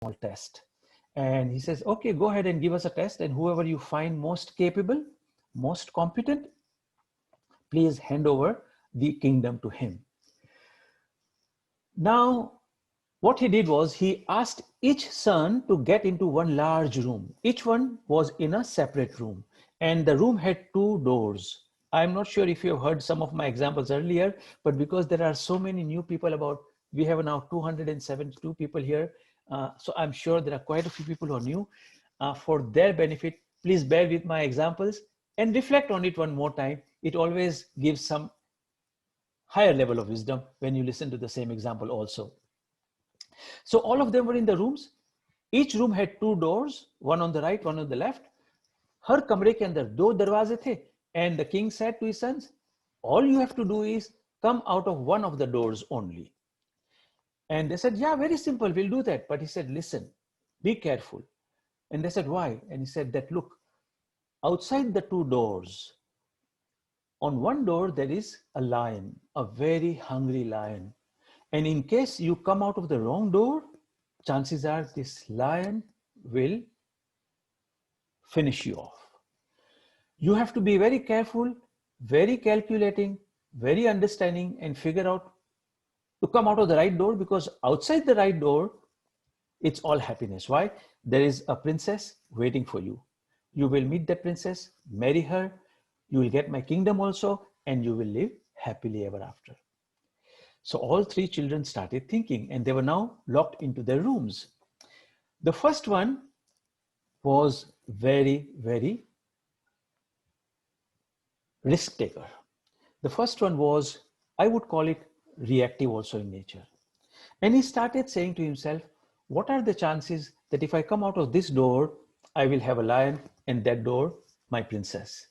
small test. And he says, okay, go ahead and give us a test, and whoever you find most capable, most competent, please hand over the kingdom to him. Now, what he did was he asked each son to get into one large room. Each one was in a separate room, and the room had two doors. I'm not sure if you have heard some of my examples earlier, but because there are so many new people we have now 272 people here. So I'm sure there are quite a few people who are new. For their benefit, please bear with my examples and reflect on it one more time. It always gives some higher level of wisdom when you listen to the same example also. So all of them were in the rooms. Each room had two doors, one on the right, one on the left. हर कमरे के अंदर दो दरवाजे थे. And the king said to his sons, all you have to do is come out of one of the doors only. And they said, yeah, very simple, we'll do that. But he said, listen, be careful. And they said, why? And he said that, look, outside the two doors, on one door, there is a lion, a very hungry lion. And in case you come out of the wrong door, chances are this lion will finish you off. You have to be very careful, very calculating, very understanding, and figure out to come out of the right door, because outside the right door, it's all happiness. Why? There is a princess waiting for you. You will meet that princess, marry her, you will get my kingdom also, and you will live happily ever after. So all three children started thinking, and they were now locked into their rooms. The first one was very, very risk taker. The first one was, I would call it reactive also in nature. And he started saying to himself, what are the chances that if I come out of this door, I will have a lion, and that door, my princess.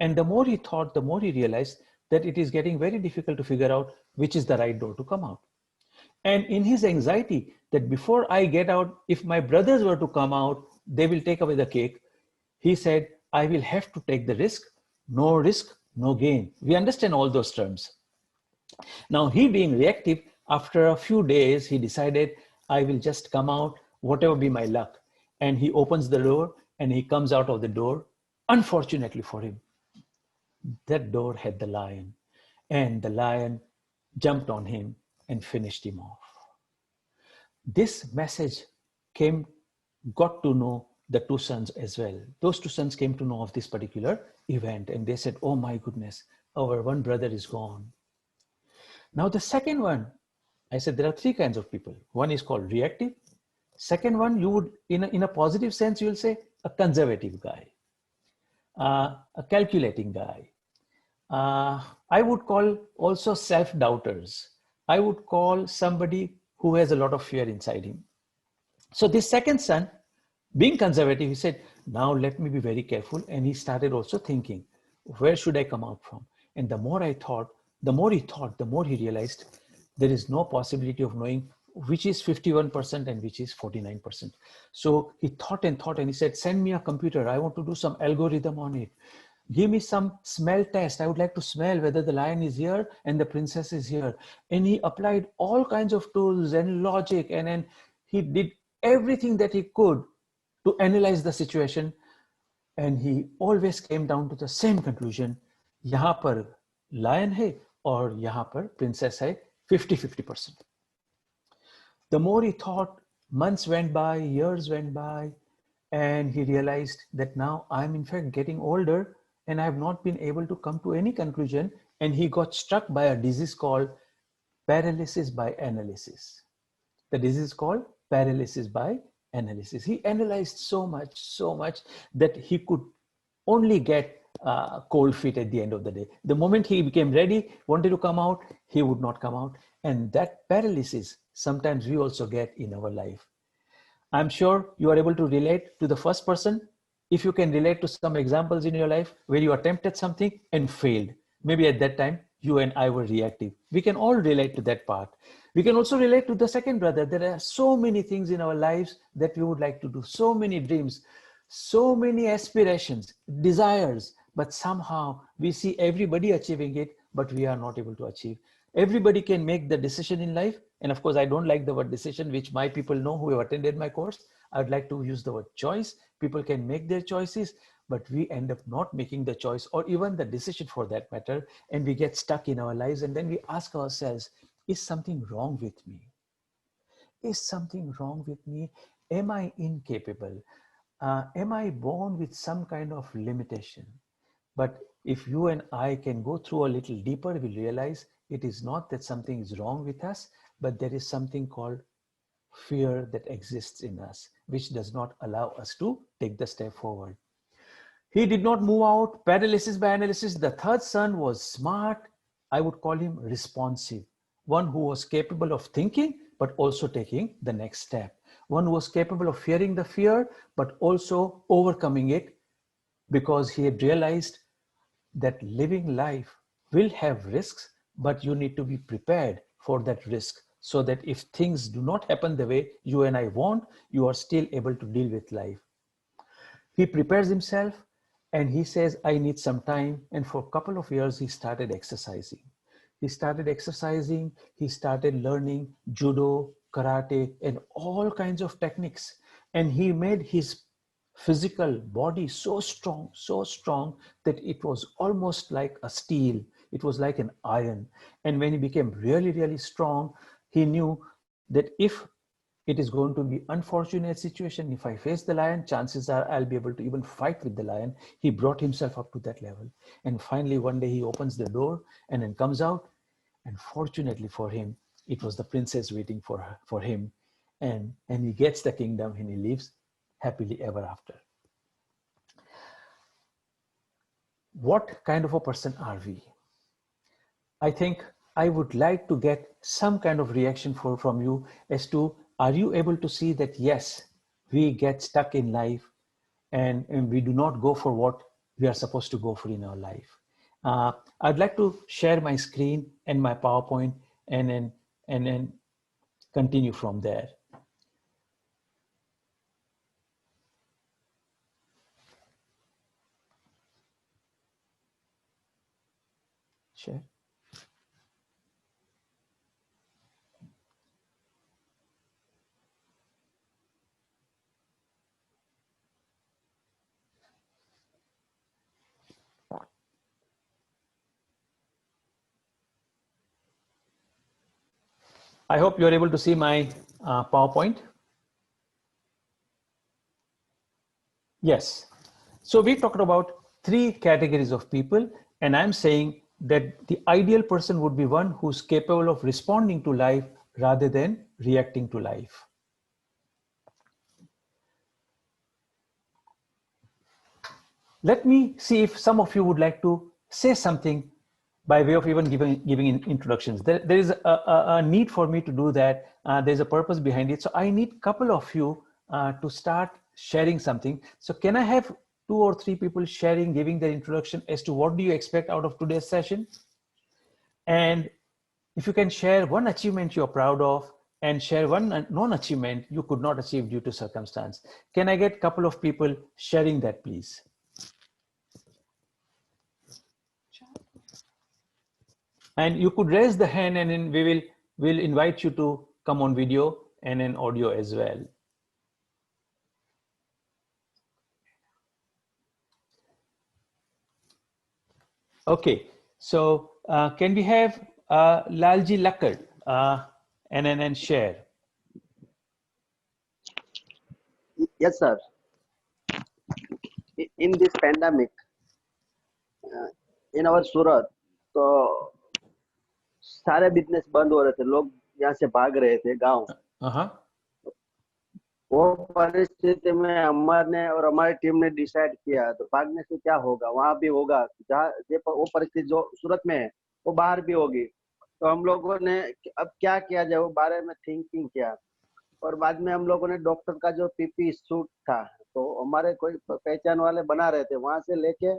And the more he thought, the more he realized that it is getting very difficult to figure out which is the right door to come out. And in his anxiety that before I get out, if my brothers were to come out, they will take away the cake, he said, I will have to take the risk, no gain. We understand all those terms. Now, he being reactive, after a few days, he decided, I will just come out, whatever be my luck. And he opens the door and he comes out of the door. Unfortunately for him, that door had the lion, and the lion jumped on him and finished him off. This message got to know the two sons as well. Those two sons came to know of this particular event, and they said, oh my goodness, our one brother is gone. Now the second one, I said there are three kinds of people. One is called reactive. Second one, you would, in a positive sense, you will say a conservative guy, a calculating guy. I would call also self-doubters. I would call somebody who has a lot of fear inside him. So this second son, being conservative, he said, now let me be very careful. And he started also thinking, where should I come out from? And the more he thought, the more he realized there is no possibility of knowing which is 51% and which is 49%. So he thought and he said, send me a computer. I want to do some algorithm on it. Give me some smell test. I would like to smell whether the lion is here and the princess is here. And he applied all kinds of tools and logic, and then he did everything that he could to analyze the situation. And he always came down to the same conclusion. Yahan par lion hai aur yahan par princess hai, 50-50%. The more he thought, months went by, years went by, and he realized that now I'm in fact getting older and I have not been able to come to any conclusion. And he got struck by a disease called paralysis by analysis. The disease is called paralysis by analysis. He analyzed so much that he could only get cold feet at the end of the day. The moment he became ready, wanted to come out, he would not come out. And that paralysis, sometimes we also get in our life. I'm sure you are able to relate to the first person. If you can relate to some examples in your life where you attempted something and failed, maybe at that time you and I were reactive. We can all relate to that part. We can also relate to the second brother. There are so many things in our lives that we would like to do, so many dreams, so many aspirations, desires, but somehow we see everybody achieving it, but we are not able to achieve. Everybody can make the decision in life, And of course, I don't like the word decision, which my people know who have attended my course. I would like to use the word choice. People can make their choices, but we end up not making the choice or even the decision for that matter. And we get stuck in our lives. And then we ask ourselves, is something wrong with me? Is something wrong with me? Am I incapable? Am I born with some kind of limitation? But if you and I can go through a little deeper, we'll realize it is not that something is wrong with us, but there is something called fear that exists in us, which does not allow us to take the step forward. He did not move out. Paralysis by analysis. The third son was smart. I would call him responsive. One who was capable of thinking, but also taking the next step. One who was capable of fearing the fear, but also overcoming it because he had realized that living life will have risks, but you need to be prepared for that risk so that if things do not happen the way you and I want, you are still able to deal with life. He prepares himself and he says, I need some time. And for a couple of years, he started exercising. He started exercising, he started learning judo, karate, and all kinds of techniques. And he made his physical body so strong that it was almost like a steel. It was like an iron. And when he became really, really strong, he knew that if it is going to be unfortunate situation, if I face the lion, chances are I'll be able to even fight with the lion. He brought himself up to that level. And finally, one day he opens the door and then comes out. And fortunately for him, it was the princess waiting for him. And he gets the kingdom and he lives happily ever after. What kind of a person are we? I think I would like to get some kind of reaction from you as to, are you able to see that yes, we get stuck in life and we do not go for what we are supposed to go for in our life. I'd like to share my screen and my PowerPoint and then continue from there. Share. I hope you're able to see my PowerPoint. Yes. So we talked about three categories of people, and I'm saying that the ideal person would be one who's capable of responding to life rather than reacting to life. Let me see if some of you would like to say something by way of even giving introductions. There is a need for me to do that. There's a purpose behind it. So I need a couple of you to start sharing something. So can I have 2 or 3 people sharing, giving their introduction as to what do you expect out of today's session? And if you can share one achievement you're proud of and share one non-achievement you could not achieve due to circumstance. Can I get a couple of people sharing that, please? And you could raise the hand and then we'll invite you to come on video and in audio as well. Okay, so can we have Lalji Lakkad and then share? Yes, sir. In this pandemic, in our Surat, तो सारे business बंद हो रहे थे, लोग यहाँ से भाग रहे थे गांव। वो परिस्थिति में हमने और हमारी टीम ने डिसाइड किया तो भागने से क्या होगा, वहां भी होगा, जहाँ वो परिस्थिति जो सूरत में है वो बाहर भी होगी। तो हम लोगों ने अब क्या किया जाए वो बारे में थिंकिंग किया और बाद में हम लोगों ने डॉक्टर का जो पीपी सूट था तो हमारे कोई पहचान वाले बना रहे थे, वहां से लेके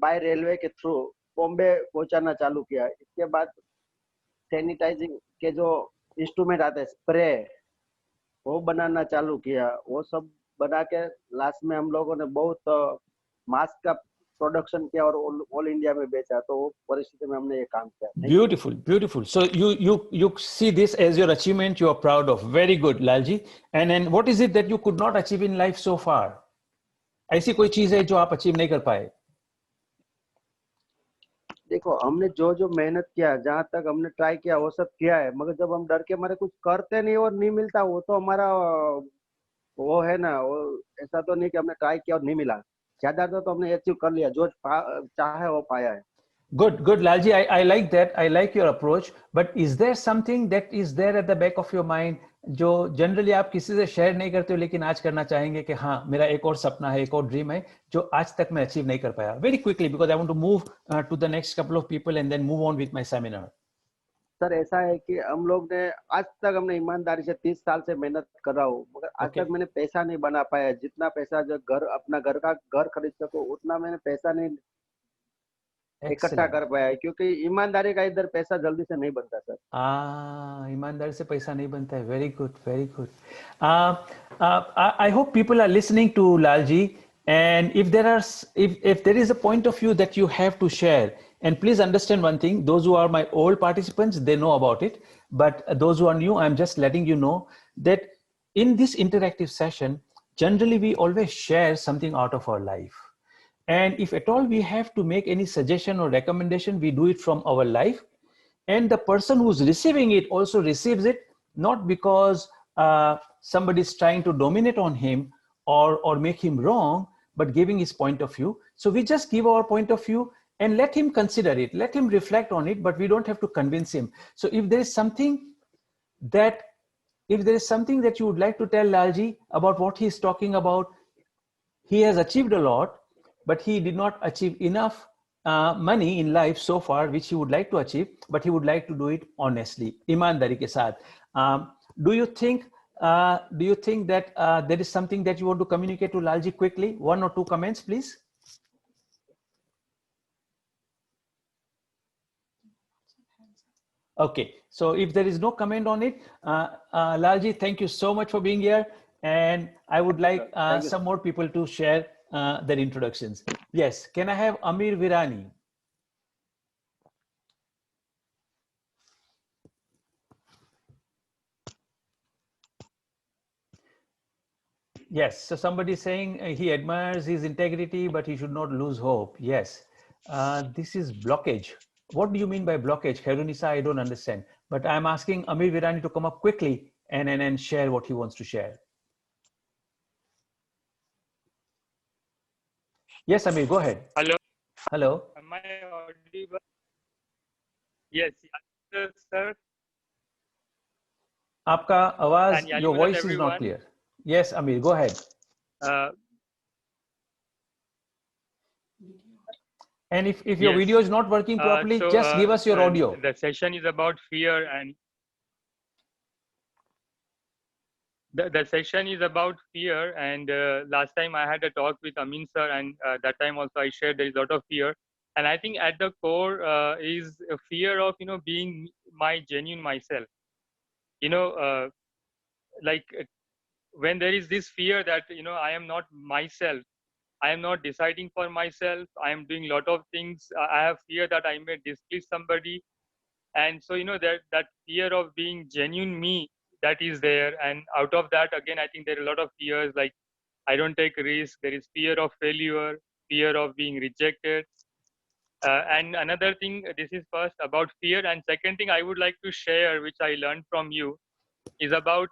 बाय रेलवे के थ्रू बॉम्बे पहुंचाना चालू किया। इसके बाद सैनिटाइजिंग के जो इंस्ट्रूमेंट आते हैं, स्प्रे, वो बनाना चालू किया। वो सब बना के लास्ट में हम लोगों ने बहुत मास्क का प्रोडक्शन किया और ऑल इंडिया में बेचा, तो वो परिस्थिति में हमने ये काम किया। Beautiful, beautiful. So you see this as your achievement you are proud of. Very good, Lalji. And then what is it that you could not achieve in life so far? ऐसी कोई चीज है जो आप अचीव नहीं कर पाए? देखो, हमने जो जो मेहनत किया, जहाँ तक हमने ट्राई किया वो सब किया है, मगर जब हम डर के मारे कुछ करते नहीं और नहीं मिलता, वो तो हमारा वो है ना, वो ऐसा तो नहीं कि हमने ट्राई किया और नहीं मिला। ज्यादातर तो हमने अचीव कर लिया, जो चाहे वो पाया है। Good, good, Lalji. I like that. I like your approach. But is there something that is there at the back of your mind जो जनरली आप किसी से शेयर नहीं करते हो लेकिन आज करना चाहेंगे कि हाँ मेरा एक और सपना है, एक और ड्रीम है जो आज तक मैं अचीव नहीं कर पाया? Very quickly because I want to move to the next couple of people and then move on with my seminar. Sir ऐसा है कि हम लोग ने आज तक, हमने ईमानदारी से 30 साल से मेहनत कर रहा हूँ, मगर आज ओके, तक मैंने पैसा नहीं बना पाया। जितना पैसा जो घर, अपना घर का घर खरीद सको, उतना मैंने पैसा नहीं इकट्ठा एक्सेलेंट। कर पाया है, क्योंकि ईमानदारी का इधर पैसा जल्दी से नहीं बनता सर। ईमानदारी से पैसा नहीं बनता है। Very good, very good. I hope people are listening to Lalji, and if there are if there is a point of view that you have to share, and please understand one thing, those who are my old participants, they know about it, but those who are new, I'm just letting you know that in this interactive session generally we always share something out of our life. And if at all we have to make any suggestion or recommendation, we do it from our life. And the person who's receiving it also receives it not because somebody is trying to dominate on him or make him wrong, but giving his point of view. So we just give our point of view and let him consider it, let him reflect on it, but we don't have to convince him. So if there is something that you would like to tell Lalji about what he is talking about, he has achieved a lot, but he did not achieve enough money in life so far, which he would like to achieve, but he would like to do it honestly, ईमानदारी के साथ. Do you think that there is something that you want to communicate to Lalji quickly? 1 or 2 comments, please. Okay, so if there is no comment on it, Lalji, thank you so much for being here. And I would like some more people to share their introductions. Yes, can I have Amin Virani? Yes, so somebody is saying he admires his integrity, but he should not lose hope. Yes, this is blockage. What do you mean by blockage? Khairunisa, I don't understand. But I'm asking Amir Virani to come up quickly and share what he wants to share. Yes, Amir, go ahead. Hello. Hello. Am I audible? Yes, sir. आपका आवाज, And your voice is not clear. Yes, Amir, go ahead. And if your video is not working properly, just give us your audio. The session is about fear, and the session is about fear. And last time I had a talk with Amin sir, and that time also I shared there is a lot of fear. And I think at the core is a fear of being my genuine myself. Like when there is this fear that I am not myself, I am not deciding for myself, I am doing a lot of things, I have fear that I may displease somebody. And so that fear of being genuine me, that is there. And out of that, again, I think there are a lot of fears, like I don't take risk, there is fear of failure, fear of being rejected. And another thing, this is first about fear, and second thing I would like to share, which I learned from you, is about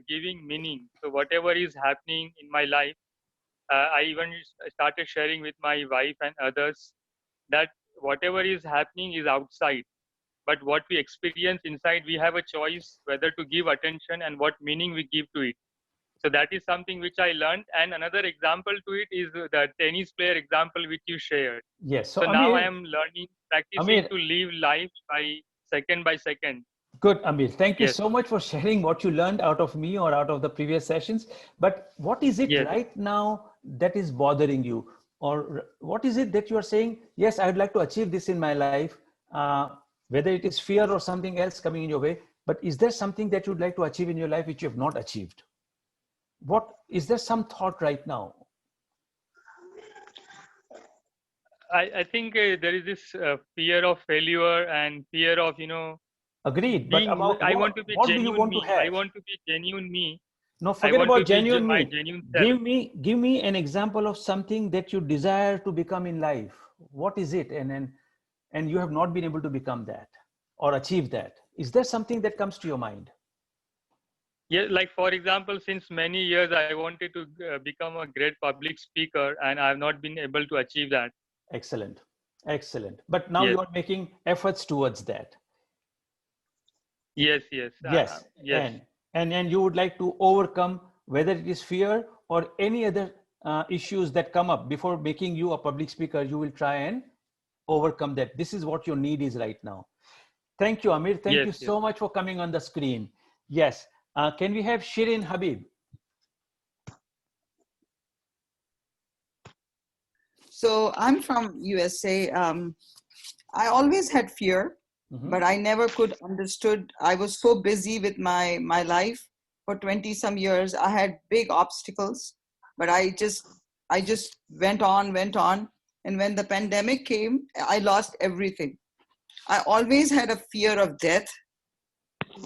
giving meaning. So whatever is happening in my life, I even started sharing with my wife and others that whatever is happening is outside, but what we experience inside, we have a choice whether to give attention and what meaning we give to it. So that is something which I learned. And another example to it is the tennis player example which you shared. Yes. So Amir, now I am learning, practicing Amir, to live life by second. Good, Amir. Thank you Yes. so much for sharing what you learned out of me or out of the previous sessions. But what is it Yes. right now that is bothering you? Or what is it that you are saying, yes, I would like to achieve this in my life, whether it is fear or something else coming in your way, but is there something that you'd like to achieve in your life which you have not achieved? What is there some thought right now? I think there is this fear of failure and fear of, Agreed. But being, about I want to be what do you genuine want to me. I have? want to be genuine me. No, I forget want to about be genuine my me. genuine self. Give me an example of something that you desire to become in life. What is it? And you have not been able to become that or achieve that. Is there something that comes to your mind? Yeah, like for example, since many years I wanted to become a great public speaker, and I have not been able to achieve that. Excellent. Excellent. But now Yes, you are making efforts towards that. yes, yes, Yes. yes, And you would like to overcome whether it is fear or any other issues that come up before making you a public speaker, you will try and overcome that. This is what your need is right now. Thank you, Amir. Thank yes, you yes. so much for coming on the screen. Yes. Can we have Shirin Habib? So I'm from USA. I always had fear, Mhm. but I never could understood. I was so busy with my life for 20 some years. I had big obstacles, but I just went on. And when the pandemic came, I lost everything. I always had a fear of death.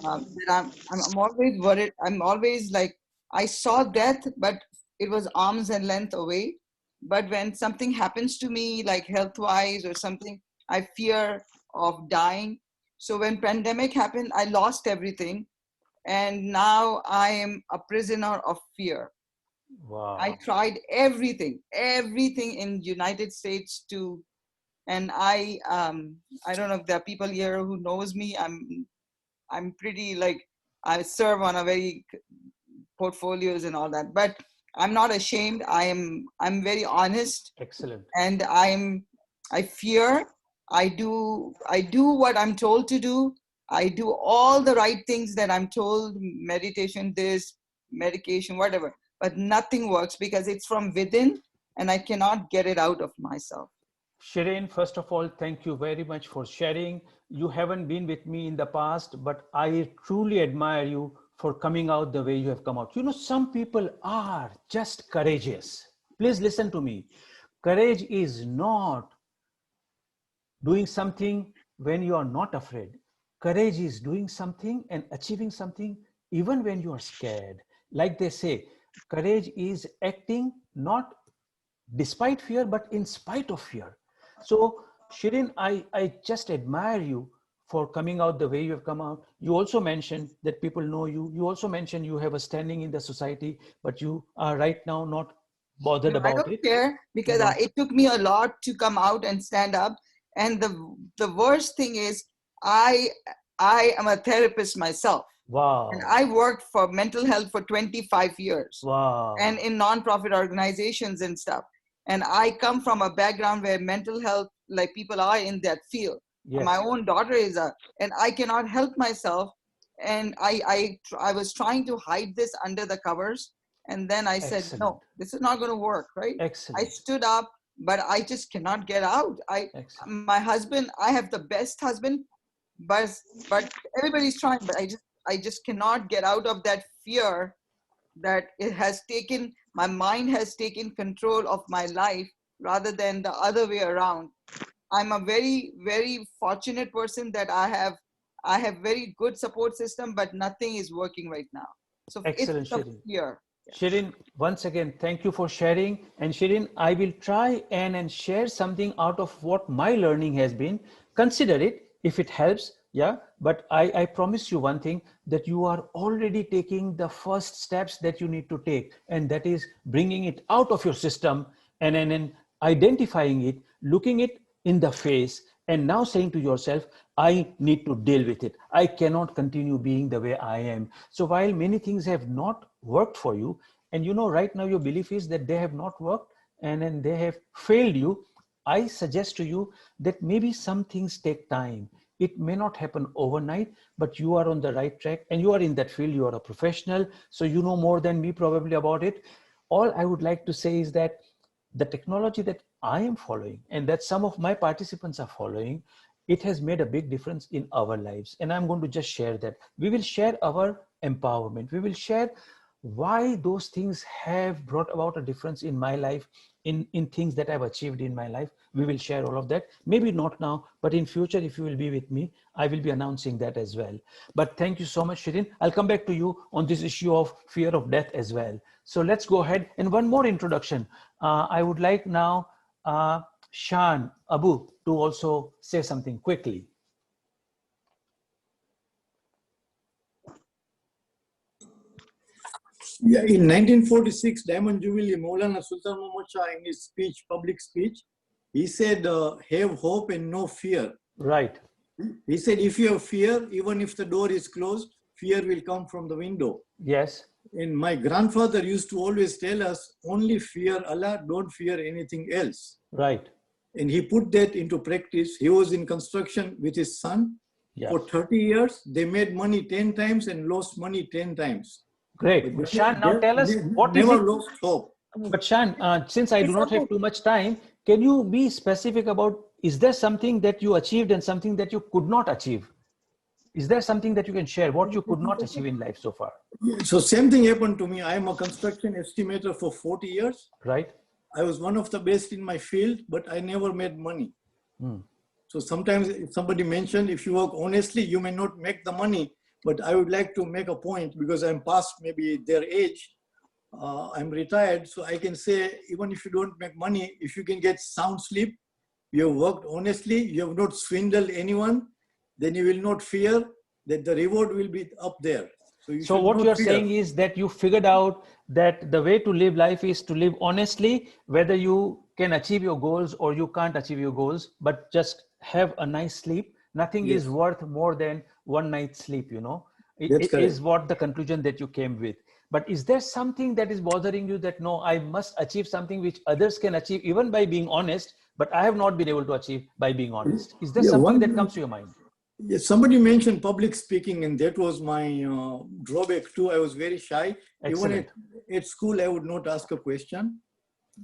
That I'm always worried. I'm always like, I saw death, but it was arms and length away. But when something happens to me, like health wise or something, I fear of dying. So when pandemic happened, I lost everything, and now I am a prisoner of fear. I Wow. tried everything in United States to, and I don't know if there are people here who knows me. I'm pretty like, I serve on a very portfolios and all that, but I'm not ashamed. I'm very honest, Excellent. and I fear. I do what I'm told to do. I do all the right things that I'm told, meditation, this, medication, whatever, but nothing works because it's from within and I cannot get it out of myself. Shireen, first of all, thank you very much for sharing. You haven't been with me in the past, but I truly admire you for coming out the way you have come out. You know, some people are just courageous. Please listen to me. Courage is not doing something when you are not afraid. Courage is doing something and achieving something even when you are scared. Like they say, courage is acting not despite fear, but in spite of fear. So, Shirin, I just admire you for coming out the way you have come out. You also mentioned that people know you. You also mentioned you have a standing in the society, but you are right now not bothered No, I about don't it. care because No. it took me a lot to come out and stand up. And the worst thing is, I I am a therapist myself, and Wow. I worked for mental health for 25 years, and Wow. in nonprofit organizations and stuff. And I come from a background where mental health, like people are in that field. My Yes. own daughter is a, and I cannot help myself. And I was trying to hide this under the covers, and then I said, Excellent. no, this is not going to work, right? I Excellent. stood up, but I just cannot get out. Excellent. My husband, I have the best husband, but but everybody's trying, but I just cannot get out of that fear that it has taken, my mind has taken control of my life rather than the other way around. I'm a very, very fortunate person that I have very good support system, but nothing is working right now. So it's Excellent, the Shirin. fear. Yeah. Shirin, once again, thank you for sharing. And Shirin, I will try and share something out of what my learning has been. Consider it if it helps. Yeah. But I promise you one thing, that you are already taking the first steps that you need to take. And that is bringing it out of your system and identifying it, looking it in the face, and now saying to yourself, I need to deal with it. I cannot continue being the way I am. So while many things have not worked for you, and you know right now your belief is that they have not worked and then they have failed you, I suggest to you that maybe some things take time. It may not happen overnight, but you are on the right track and you are in that field. You are a professional, so you know more than me probably about it. All I would like to say is that the technology that I am following and that some of my participants are following, it has made a big difference in our lives. And I'm going to just share that. We will share our empowerment. We will share why those things have brought about a difference in my life, in things that I've achieved in my life. We will share all of that. Maybe not now, but in future, if you will be with me, I will be announcing that as well. But thank you so much, Shirin. I'll come back to you on this issue of fear of death as well. So let's go ahead. And one more introduction. I would like now Shan Abu to also say something quickly. Yeah, in 1946, Diamond Jubilee, Maulana Sultan Muhammad Shah, in his speech, public speech, he said, have hope and no fear. Right. He said, if you have fear, even if the door is closed, fear will come from the window. Yes. And my grandfather used to always tell us, only fear Allah, don't fear anything else. Right. And he put that into practice. He was in construction with his son. Yes. For 30 years, they made money 10 times and lost money 10 times. Great. But Shan, now tell us, what is never it? lost hope. But Shan, since I do not have too much time, can you be specific about, is there something that you achieved and something that you could not achieve? Is there something that you can share, what you could not achieve in life so far? So same thing happened to me. I am a construction estimator for 40 years. Right. I was one of the best in my field, but I never made money. So sometimes if somebody mentioned, if you work honestly, you may not make the money, but I would like to make a point because I'm past maybe their age. I'm retired, so I can say, even if you don't make money, if you can get sound sleep, you have worked honestly, you have not swindled anyone, then you will not fear that the reward will be up there. So what you're saying is that you figured out that the way to live life is to live honestly, whether you can achieve your goals or you can't achieve your goals, but just have a nice sleep. Nothing is worth more than one night's sleep, you know. It is what the conclusion that you came with. But is there something that is bothering you that, no, I must achieve something which others can achieve even by being honest, but I have not been able to achieve by being honest? Is there something that comes to your mind? Yes, somebody mentioned public speaking, and that was my drawback too. I was very shy. Excellent. Even at school, I would not ask a question.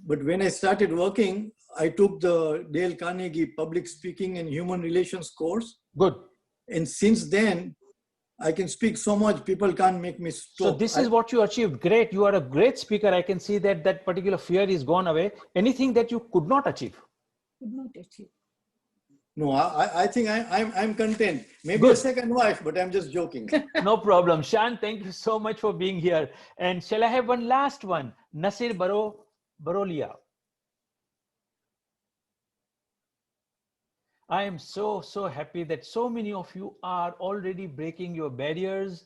But when I started working, I took the Dale Carnegie Public Speaking and Human Relations course. Good. And since then, I can speak so much, people can't make me stop. So this is what you achieved. Great. You are a great speaker. I can see that that particular fear is gone away. Anything that you could not achieve? Could not achieve. No, I think I'm content. Maybe a second wife, but I'm just joking. No problem. Shan, thank you so much for being here. And shall I have one last one? Nasir Barolia. I am so happy that so many of you are already breaking your barriers.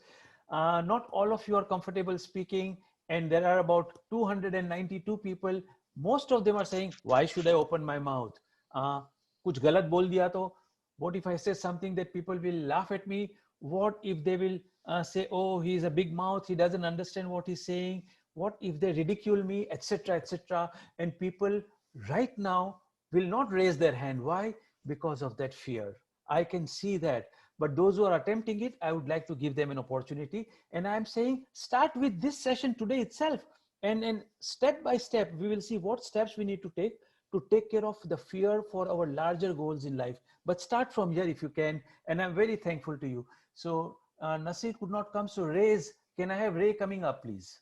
Not all of you are comfortable speaking, and there are about 292 people. Most of them are saying, why should I open my mouth? Kuch galat bol diya to? What if I say something that people will laugh at me? What if they will say, oh, he's a big mouth, he doesn't understand what he's saying? What if they ridicule me, etc., etc.? And people right now will not raise their hand. Why? Because of that fear. I can see that. But those who are attempting it, I would like to give them an opportunity. And I'm saying, start with this session today itself. And step by step, we will see what steps we need to take care of the fear for our larger goals in life. But start from here if you can. And I'm very thankful to you. So Nasir could not come. So Ray's, can I have Ray coming up, please?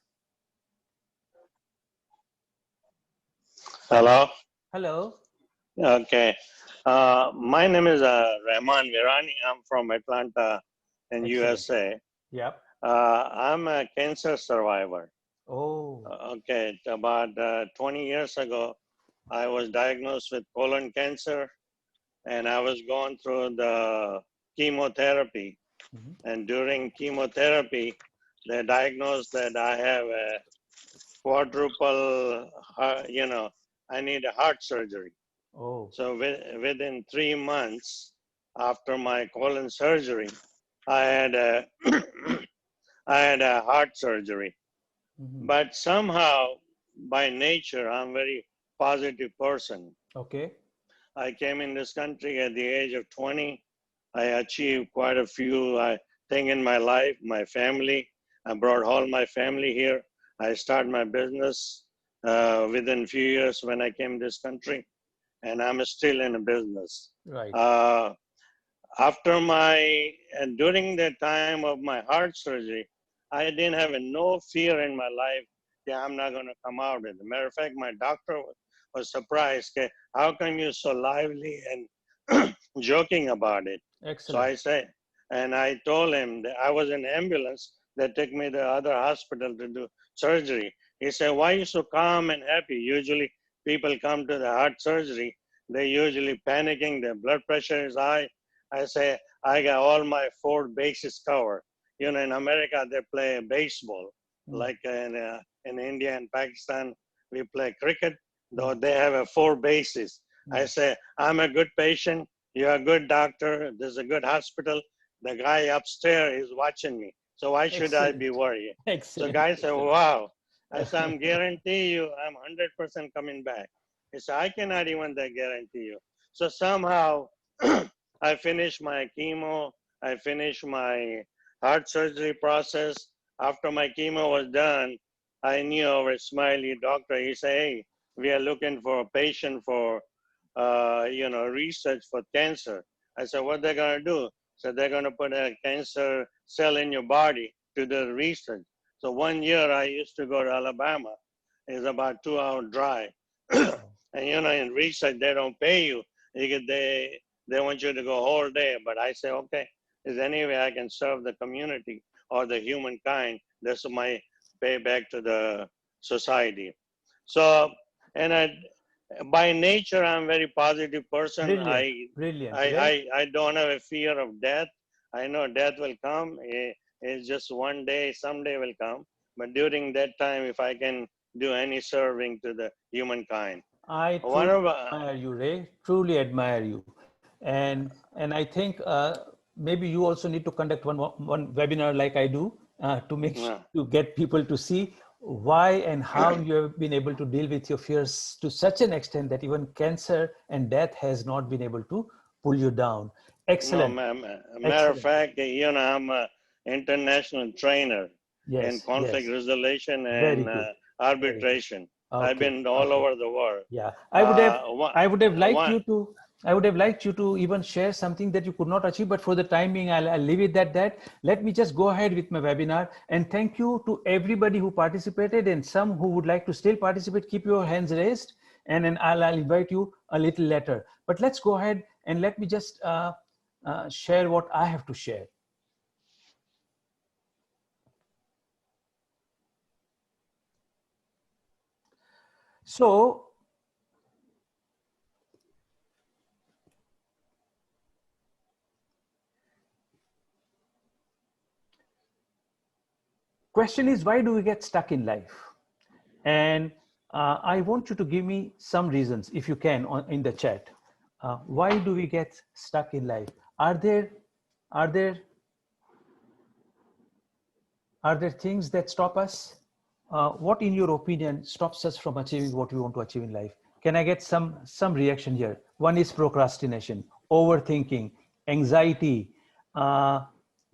Hello. Hello. Okay. My name is Amin Virani. I'm from Atlanta in USA. Yep. I'm a cancer survivor. Oh. Okay. About 20 years ago, I was diagnosed with colon cancer, and I was going through the chemotherapy. And during chemotherapy, they diagnosed that I have a quadruple, I need a heart surgery. Oh. So within 3 months after my colon surgery, I had a I had a heart surgery. But somehow, by nature, I'm a very positive person. Okay. I came in this country at the age of 20. I achieved quite a few things in my life, my family. I brought all my family here. I started my business within a few years when I came to this country, and I'm still in a business. Right. During the time of my heart surgery, I didn't have no fear in my life that I'm not going to come out with it. Matter of fact, my doctor was surprised. "Okay, how come you're so lively and joking about it?" So Excellent. I say, and I told him that I was in an ambulance that took me to the other hospital to do surgery. He said, "Why are you so calm and happy? Usually people come to the heart surgery, they usually panicking, their blood pressure is high." I say, "I got all my four bases covered." You know, in America, they play baseball. Like in India and Pakistan, we play cricket, though they have a four bases. I say, "I'm a good patient. You're a good doctor. There's a good hospital. The guy upstairs is watching me. So why should I be Excellent. worried?" So Excellent. guy said, Excellent. "Wow." I said, "I'm guarantee you, I'm 100% coming back." He said, "I cannot even that guarantee you." So somehow I finished my chemo. I finished my heart surgery process. After my chemo was done, I knew our smiley doctor. He said, "Hey, we are looking for a patient for, research for cancer." I said, "What they're gonna do?" So they're gonna put a cancer cell in your body to do research. So 1 year I used to go to Alabama. It's about 2 hour drive. And in research they don't pay you. They want you to go whole day. But I say, okay, is any way I can serve the community or the humankind? That's my payback to the society. So, and by nature, I'm a very positive person. Brilliant. Brilliant. I don't have a fear of death. I know death will come. It's just one day, someday will come. But during that time, if I can do any serving to the humankind. I One truly of admire you, Ray. Truly admire you, and I think maybe you also need to conduct one webinar like I do to get people to see why and how you have been able to deal with your fears to such an extent that even cancer and death has not been able to pull you down. No, Excellent. matter of Excellent. fact, I'm a international trainer in Yes. conflict Yes. resolution Very and good. Very good. arbitration. I've Okay. been all Okay. over the world. Yeah, Uh, one, I would have liked one, you to, I would have liked you to even share something that you could not achieve, but for the time being, I'll leave it at that. Let me just go ahead with my webinar and thank you to everybody who participated and some who would like to still participate. Keep your hands raised and then I'll invite you a little later. But let's go ahead and let me just share what I have to share. So question is, why do we get stuck in life? And I want you to give me some reasons, if you can, in the chat. Why do we get stuck in life? Are there, are there, are there things that stop us? What, in your opinion, stops us from achieving what we want to achieve in life? Can I get some reaction here? One is procrastination, overthinking, anxiety.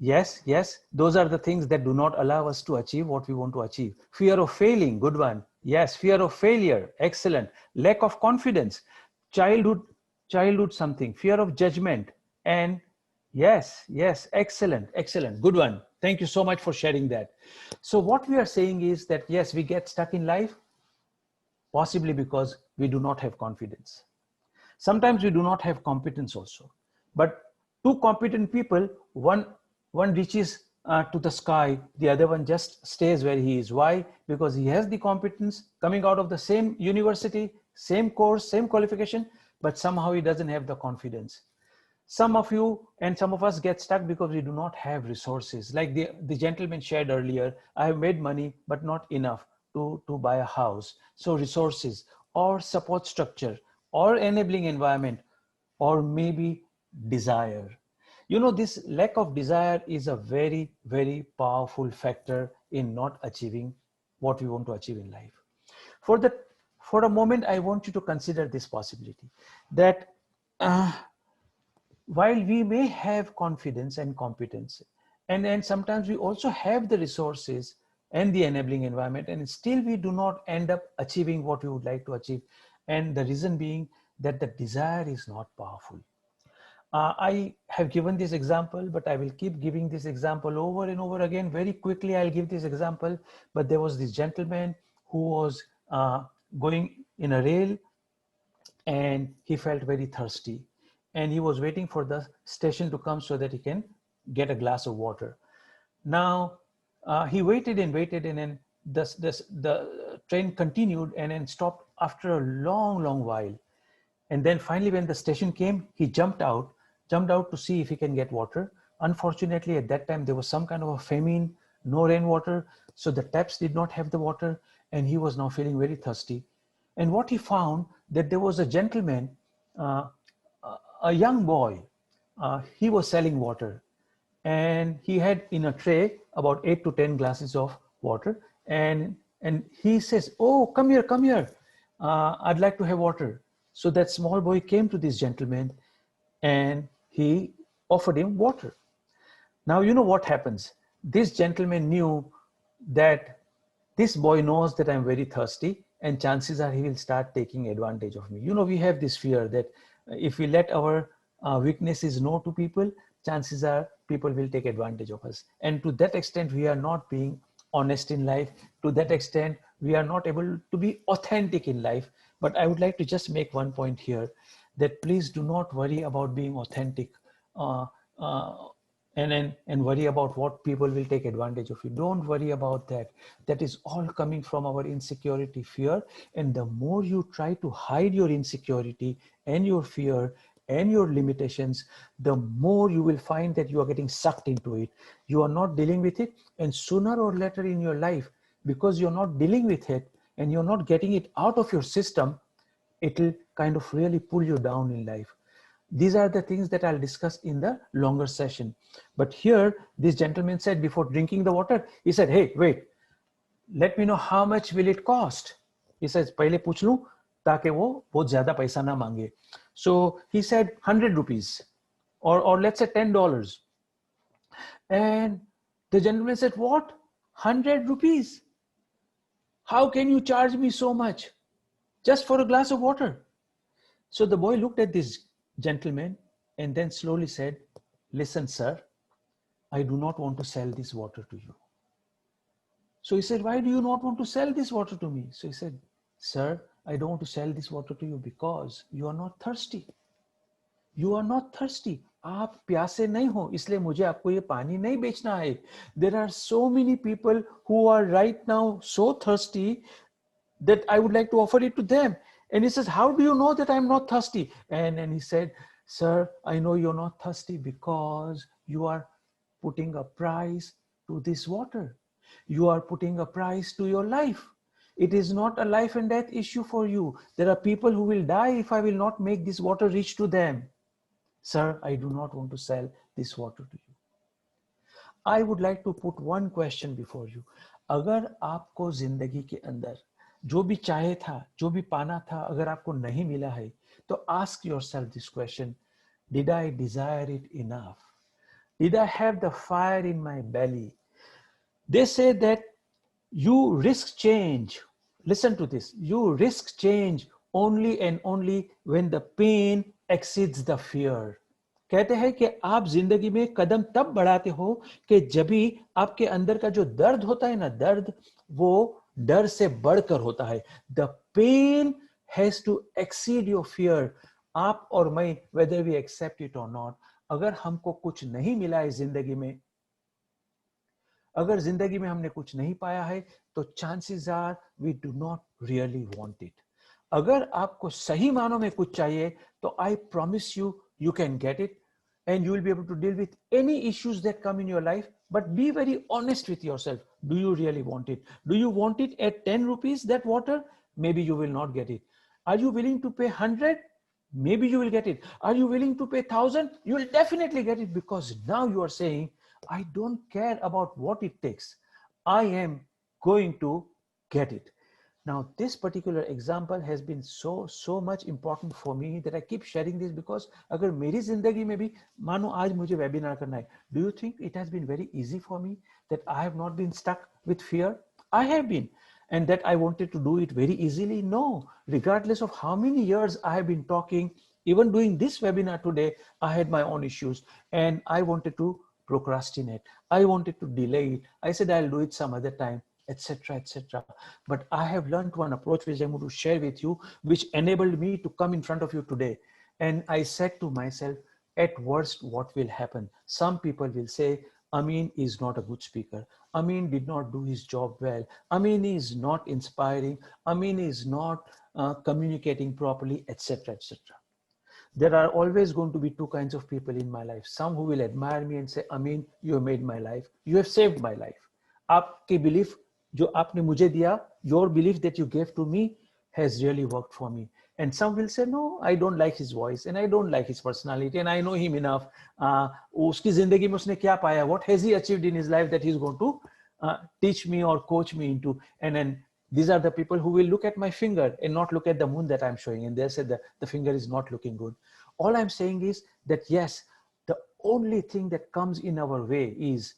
Yes, yes, those are the things that do not allow us to achieve what we want to achieve. Fear of failing, good one. Yes, fear of failure, excellent. Lack of confidence, childhood, childhood something, fear of judgment, and yes, yes, excellent, excellent, good one. Thank you so much for sharing that. So what we are saying is that yes, we get stuck in life, possibly because we do not have confidence. Sometimes we do not have competence also. But two competent people, one reaches to the sky, the other one just stays where he is. Why? Because he has the competence coming out of the same university, same course, same qualification, but somehow he doesn't have the confidence. Some of you and some of us get stuck because we do not have resources. Like the gentleman shared earlier, I have made money, but not enough to buy a house. So resources or support structure or enabling environment or maybe desire. This lack of desire is a very, very powerful factor in not achieving what we want to achieve in life. For the for a moment, I want you to consider this possibility that while we may have confidence and competence, and then sometimes we also have the resources and the enabling environment, and still we do not end up achieving what we would like to achieve. And the reason being that the desire is not powerful. I have given this example, but I will keep giving this example over and over again. Very quickly, I'll give this example. But there was this gentleman who was going in a rail, and he felt very thirsty. And he was waiting for the station to come so that he can get a glass of water. Now, he waited and waited, and then the train continued and then stopped after a long, long while. And then finally, when the station came, he jumped out to see if he can get water. Unfortunately, at that time, there was some kind of a famine, no rainwater. So the taps did not have the water, and he was now feeling very thirsty. And what he found, that there was a gentleman, uh, a young boy, he was selling water, and he had in a tray about 8 to 10 glasses of water. And he says, "Oh, come here, I'd like to have water." So that small boy came to this gentleman, and he offered him water. Now, you know what happens. This gentleman knew that this boy knows that I'm very thirsty, and chances are he will start taking advantage of me. You know, we have this fear that if we let our weaknesses know to people, chances are people will take advantage of us. And to that extent, we are not being honest in life. To that extent, we are not able to be authentic in life. But I would like to just make one point here, that please do not worry about being authentic. Uh, uh, and worry about what people will take advantage of you. Don't worry about that. That is all coming from our insecurity, fear. And the more you try to hide your insecurity and your fear and your limitations, the more you will find that you are getting sucked into it. You are not dealing with it. And sooner or later in your life, because you're not dealing with it and you're not getting it out of your system, it'll kind of really pull you down in life. These are the things that I'll discuss in the longer session. But here, this gentleman said, before drinking the water, he said, "Hey, wait, let me know how much will it cost." He says, "Pehle puch lu, taaki wo bahut zyada paisa na mange." So he said 100 rupees, or let's say $10. And the gentleman said, "What? 100 rupees? How can you charge me so much just for a glass of water?" So the boy looked at this gentleman and then slowly said, "Listen, sir, I do not want to sell this water to you." So he said, "Why do you not want to sell this water to me?" So he said, "Sir, I don't want to sell this water to you because you are not thirsty. You are not thirsty. आप प्यासे नहीं हो, इसलिए मुझे आपको ये पानी नहीं बेचना है. There are so many people who are right now so thirsty that I would like to offer it to them." And he says, "How do you know that I'm not thirsty?" And he said, "Sir, I know you're not thirsty because you are putting a price to this water. You are putting a price to your life. It is not a life and death issue for you. There are people who will die if I will not make this water reach to them. Sir, I do not want to sell this water to you." I would like to put one question before you. अगर आपको जिंदगी के अंदर जो भी चाहे था, जो भी पाना था, अगर आपको नहीं मिला है, तो ask yourself this question: did I desire it enough? Did I have the fire in my belly? They say that you risk change. Listen to this. You risk change only and only when the pain exceeds the fear. कहते हैं कि आप जिंदगी में कदम तब बढ़ाते हो कि जब भी आपके अंदर का जो दर्द होता है ना, दर्द वो डर से बढ़कर होता है. The pain has to exceed your fear. आप और मैं, वेदर वी एक्सेप्ट इट और नॉट, अगर हमको कुछ नहीं मिला है जिंदगी में, अगर जिंदगी में हमने कुछ नहीं पाया है, तो chances are we do not really want it. अगर आपको सही मानों में कुछ चाहिए, तो I promise you, you can get it, and you will be able to deal with any issues that come in your life. But be very honest with yourself. Do you really want it? Do you want it at 10 rupees, that water? Maybe you will not get it. Are you willing to pay 100? Maybe you will get it. Are you willing to pay 1,000? You will definitely get it, because now you are saying, I don't care about what it takes. I am going to get it. Now, this particular example has been so much important for me that I keep sharing this, because अगर मेरी जिंदगी में भी मानो आज मुझे webinar करना है, do you think it has been very easy for me, that I have not been stuck with fear? I have been. And that I wanted to do it very easily? No. Regardless of how many years I have been talking Even doing this webinar today, I had my own issues and I wanted to procrastinate. I wanted to delay it. I said, I'll do it some other time, etc., etc. But I have learned one approach which I'm going to share with you, which enabled me to come in front of you today. And I said to myself, at worst, what will happen? Some people will say, Amin is not a good speaker. Amin did not do his job well. Amin is not inspiring. Amin is not communicating properly, etc., etc. There are always going to be two kinds of people in my life. Some who will admire me and say, Amin, you have made my life. You have saved my life. आपके belief जो आपने मुझे दिया, your belief that you gave to me has really worked for me. And some will say, no, I don't like his voice and I don't like his personality and I know him enough. उसकी जिंदगी में उसने क्या पाया? What has he achieved in his life that he's going to teach me or coach me into? And then these are the people who will look at my finger and not look at the moon that I'm showing. And they said that the finger is not looking good. All I'm saying is that, yes, the only thing that comes in our way is,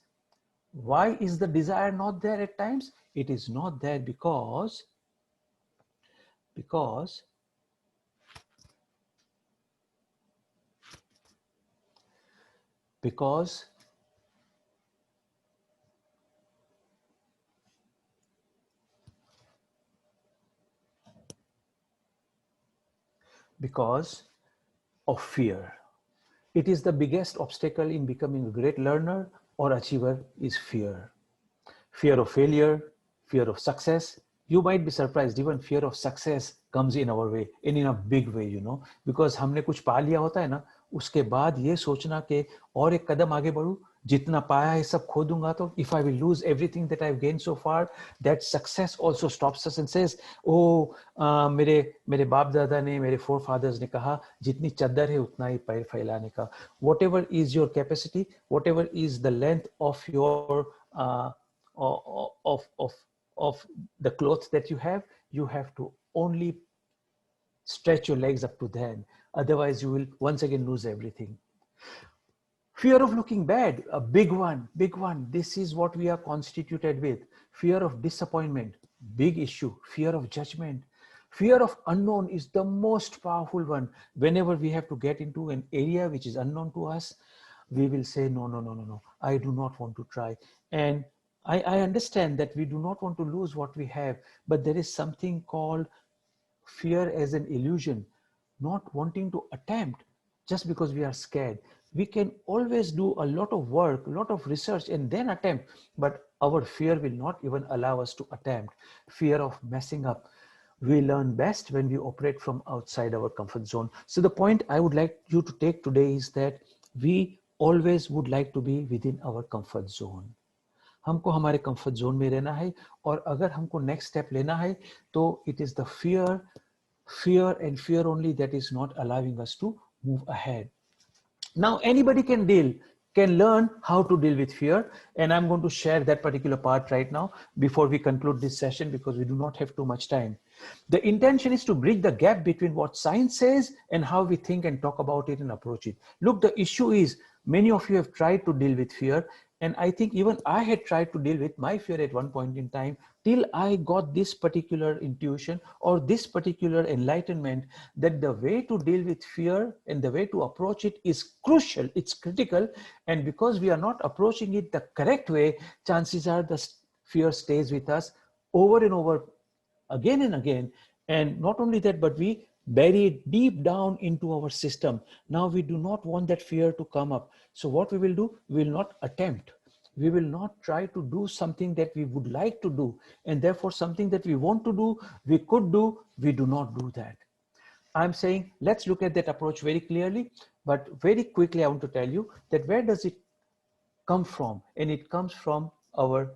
why is the desire not there at times? It is not there because because because of fear. It is the biggest obstacle in becoming a great learner or achiever is fear. Fear of failure, fear of success. You might be surprised, even fear of success comes in our way, and in a big way, because हमने कुछ पा लिया होता है ना, उसके बाद ये सोचना कि और एक कदम आगे बढ़ूं, जितना पाया है सब खो दूंगा तो if I will lose everything that I've gained so far, that success also stops us and says, oh, मेरे बाप दादा ने, मेरे forefathers ने कहा, जितनी चद्दर है उतना ही पैर फैलाने का. Whatever is your capacity, whatever is the length of your of the clothes that you have to only stretch your legs up to them. Otherwise, you will once again lose everything. Fear of looking bad, a big one. This is what we are constituted with. Fear of disappointment, big issue. Fear of judgment. Fear of unknown is the most powerful one. Whenever we have to get into an area which is unknown to us, we will say, no, I do not want to try. And I understand that we do not want to lose what we have, but there is something called fear as an illusion, not wanting to attempt just because we are scared. We can always do a lot of work, a lot of research, and then attempt, but our fear will not even allow us to attempt. Fear of messing up. We learn best when we operate from outside our comfort zone. So the point I would like you to take today is that we always would like to be within our comfort zone. हमको हमारे comfort zone में रहना है, और अगर हमको next step लेना है तो it is the fear and fear only that is not allowing us to move ahead. Now anybody can learn how to deal with fear, and I'm going to share that particular part right now before we conclude this session, because we do not have too much time. The intention is to bridge the gap between what science says and how we think and talk about it and approach it. Look, the issue is many of you have tried to deal with fear, and I think even I had tried to deal with my fear at one point in time, till I got this particular intuition or this particular enlightenment that the way to deal with fear and the way to approach it is crucial, it's critical. And because we are not approaching it the correct way, chances are the fear stays with us over and over again and again. And not only that, but we bury it deep down into our system. Now we do not want that fear to come up. So what we will do, we will not attempt. We will not try to do something that we would like to do. And therefore something that we want to do, we could do, we do not do that. I'm saying, let's look at that approach very clearly, but very quickly I want to tell you that where does it come from? And it comes from our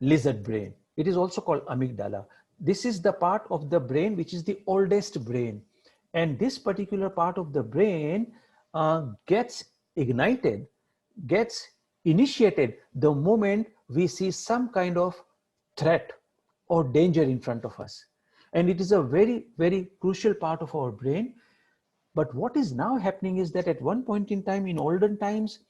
lizard brain. It is also called amygdala. This is the part of the brain which is the oldest brain. And this particular part of the brain gets ignited, gets initiated the moment we see some kind of threat or danger in front of us. And it is a very, very crucial part of our brain. But what is now happening is that at one point in time, in olden times,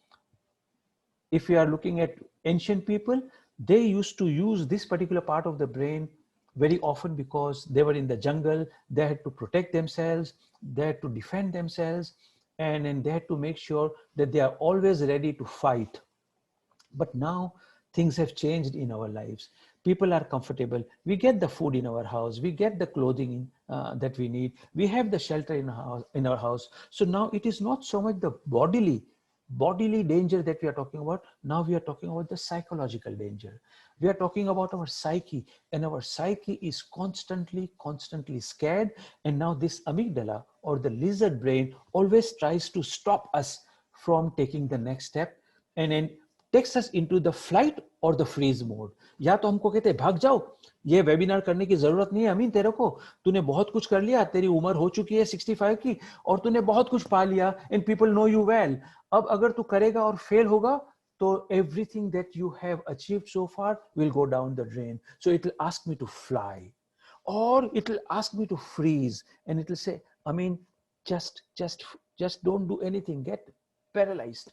if we are looking at ancient people, they used to use this particular part of the brain very often because they were in the jungle, they had to protect themselves, they had to defend themselves, and they had to make sure that they are always ready to fight. But now things have changed in our lives. People are comfortable. We get the food in our house. We get the clothing that we need. We have the shelter in our house. So now it is not so much the bodily danger that we are talking about. Now we are talking about the psychological danger. We are talking about our psyche, and our psyche is constantly scared. And now this amygdala, or the lizard brain, always tries to stop us from taking the next step, and then takes us into the flight or the freeze mode. या तो हमको कहते हैं भाग जाओ, ये webinar करने की जरूरत नहीं है अमीन तेरे को, तूने बहुत कुछ कर लिया, तेरी उम्र हो चुकी है 65 की, और तूने बहुत कुछ पा लिया, and people know you well. अब अगर तू करेगा और फेल होगा, तो everything that you have achieved so far will go down the drain. So it will ask me to fly, or it will ask me to freeze, and it will say, I mean, just don't do anything, get paralyzed.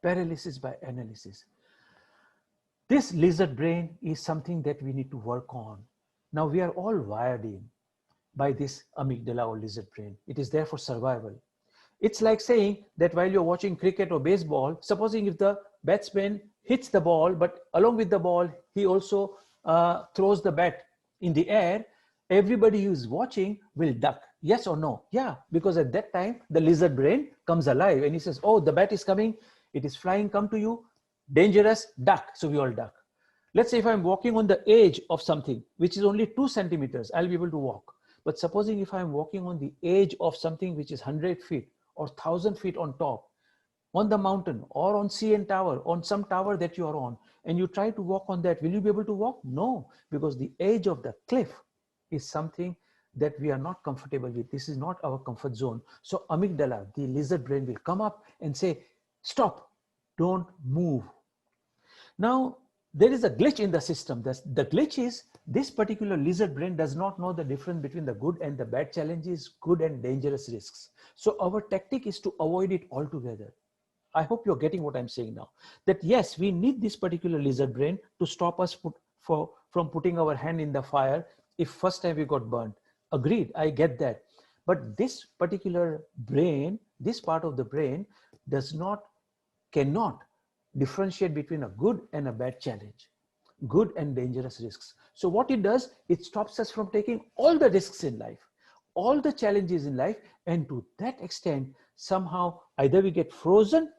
Paralysis by analysis. This lizard brain is something that we need to work on. Now we are all wired in by this amygdala or lizard brain. It is there for survival. It's like saying that while you're watching cricket or baseball, supposing if the batsman hits the ball, but along with the ball, he also throws the bat in the air, everybody who is watching will duck. Yes or no? Yeah, because at that time, the lizard brain comes alive and he says, oh, the bat is coming, it is flying, come to you, dangerous, duck. So we all duck. Let's say if I'm walking on the edge of something, which is only 2 centimeters, I'll be able to walk. But supposing if I'm walking on the edge of something which is 100 feet or 1,000 feet on top, on the mountain or on CN Tower, on some tower that you are on, and you try to walk on that, will you be able to walk? No, because the edge of the cliff is something that we are not comfortable with. This is not our comfort zone. So amygdala, the lizard brain, will come up and say, stop, don't move. Now, there is a glitch in the system. The glitch is this particular lizard brain does not know the difference between the good and the bad challenges, good and dangerous risks. So our tactic is to avoid it altogether. I hope you're getting what I'm saying now. That yes, we need this particular lizard brain to stop us from putting our hand in the fire if first time we got burnt. Agreed, I get that. But this particular brain, this part of the brain cannot differentiate between a good and a bad challenge, good and dangerous risks. So what it does, it stops us from taking all the risks in life, all the challenges in life, and to that extent, somehow either we get frozen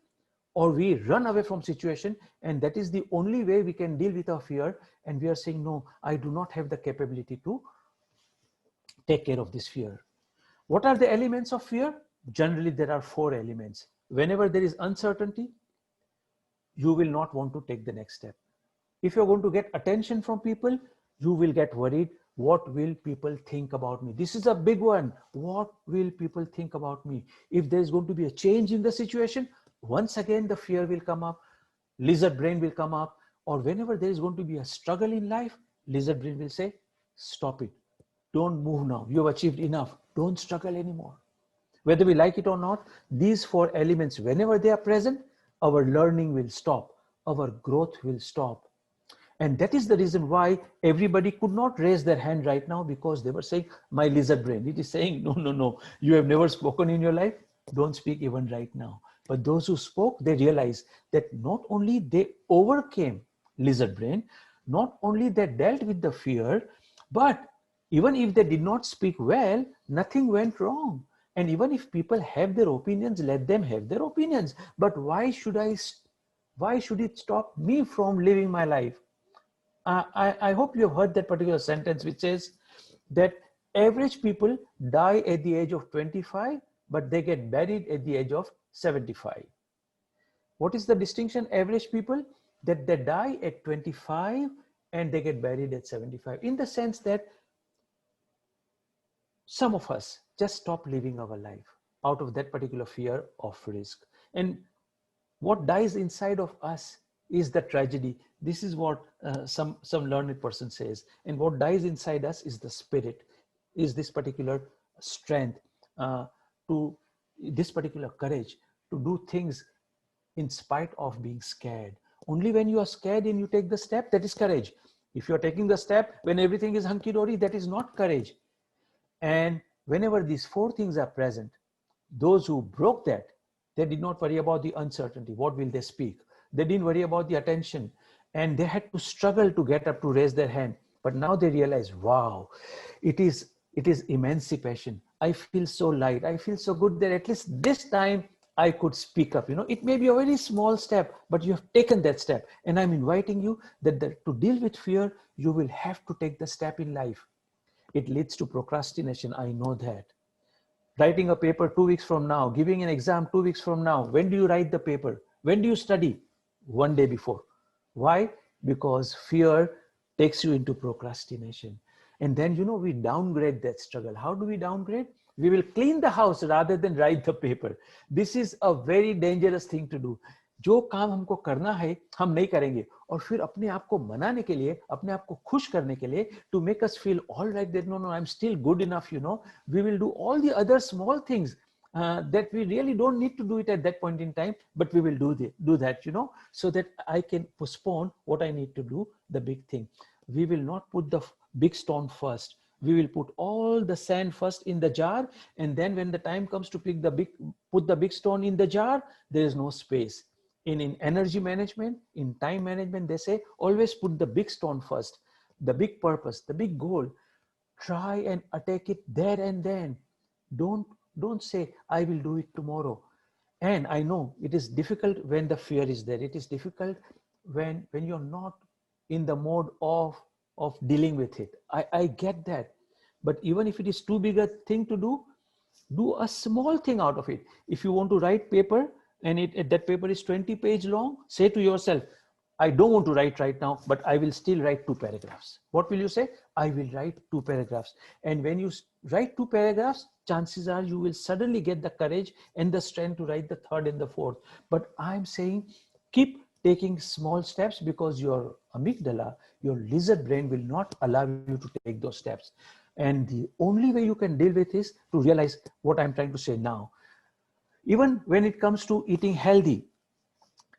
or we run away from situation, and that is the only way we can deal with our fear. And we are saying, no, I do not have the capability to take care of this fear. What are the elements of fear? Generally, there are 4 elements. Whenever there is uncertainty, you will not want to take the next step. If you're going to get attention from people, you will get worried. What will people think about me? This is a big one. What will people think about me? If there's going to be a change in the situation, once again, the fear will come up, lizard brain will come up, or whenever there is going to be a struggle in life, lizard brain will say, stop it. Don't move now. You have achieved enough. Don't struggle anymore. Whether we like it or not, these 4 elements, whenever they are present, our learning will stop, our growth will stop. And that is the reason why everybody could not raise their hand right now, because they were saying, my lizard brain. It is saying, no, you have never spoken in your life. Don't speak even right now. But those who spoke, they realized that not only they overcame lizard brain, not only they dealt with the fear, but even if they did not speak well, nothing went wrong. And even if people have their opinions, let them have their opinions. But why should it stop me from living my life? I hope you have heard that particular sentence which says that average people die at the age of 25, but they get buried at the age of 75. What is the distinction? Average people, that they die at 25 and they get buried at 75, in the sense that some of us just stop living our life out of that particular fear of risk. And what dies inside of us is the tragedy. This is what some learned person says. And what dies inside us is the spirit, is this particular strength, to this particular courage to do things in spite of being scared. Only when you are scared and you take the step, that is courage. If you're taking the step when everything is hunky-dory, that is not courage. And whenever these four things are present, those who broke that, they did not worry about the uncertainty. What will they speak? They didn't worry about the attention. And they had to struggle to get up to raise their hand. But now they realize, wow, it is emancipation. I feel so light. I feel so good that at least this time I could speak up. It may be a very small step, but you have taken that step. And I'm inviting you that to deal with fear, you will have to take the step in life. It leads to procrastination. I know that. Writing a paper 2 weeks from now, giving an exam 2 weeks from now. When do you write the paper? When do you study? One day before. Why? Because fear takes you into procrastination. And then, we downgrade that struggle. How do we downgrade? We will clean the house rather than write the paper. This is a very dangerous thing to do. जो काम हमको करना है हम नहीं करेंगे और फिर अपने आप को मनाने के लिए अपने आप को खुश करने के लिए to make us feel all right that no I'm still good enough, we will do all the other small things that we really don't need to do it at that point in time, but we will do that, so that I can postpone what I need to do, the big thing. We will not put the big stone first. We will put all the sand first in the jar, and then when the time comes to put the big stone in the jar, there is no space. In energy management, in time management, they say always put the big stone first, the big purpose, the big goal. Try and attack it there and then. Don't say I will do it tomorrow. And I know it is difficult when the fear is there. It is difficult when you're not in the mode of dealing with it. I get that. But even if it is too big a thing to do a small thing out of it. If you want to write paper and that paper is 20 pages long, say to yourself, I don't want to write right now, but I will still write 2 paragraphs. What will you say? I will write 2 paragraphs. And when you write 2 paragraphs, chances are you will suddenly get the courage and the strength to write the 3rd and the 4th. But I'm saying keep taking small steps, because your amygdala, your lizard brain will not allow you to take those steps. And the only way you can deal with is to realize what I'm trying to say now. Even when it comes to eating healthy,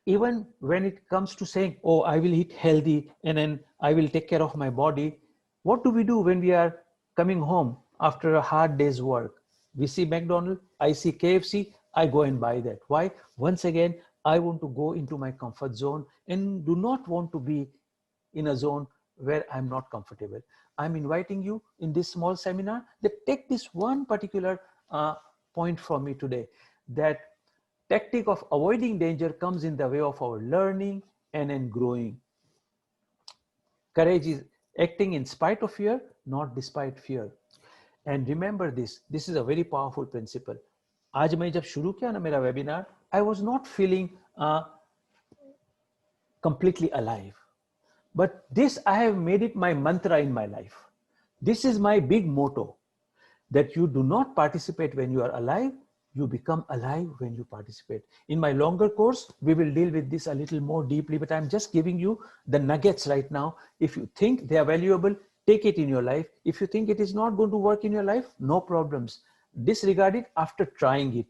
even when it comes to saying, oh, I will eat healthy and then I will take care of my body, what do we do when we are coming home after a hard day's work? We see McDonald's, I see KFC, I go and buy that. Why? Once again, I want to go into my comfort zone and do not want to be in a zone where I'm not comfortable. I'm inviting you in this small seminar that take this one particular point from me today, that tactic of avoiding danger comes in the way of our learning and in growing. Courage is acting in spite of fear, not despite fear. And remember this is a very powerful principle. आज मैं जब शुरू किया ना मेरा webinar, I was not feeling completely alive. But this, I have made it my mantra in my life. This is my big motto, that you do not participate when you are alive, you become alive when you participate. In my longer course, we will deal with this a little more deeply, but I'm just giving you the nuggets right now. If you think they are valuable, take it in your life. If you think it is not going to work in your life, no problems. Disregard it after trying it,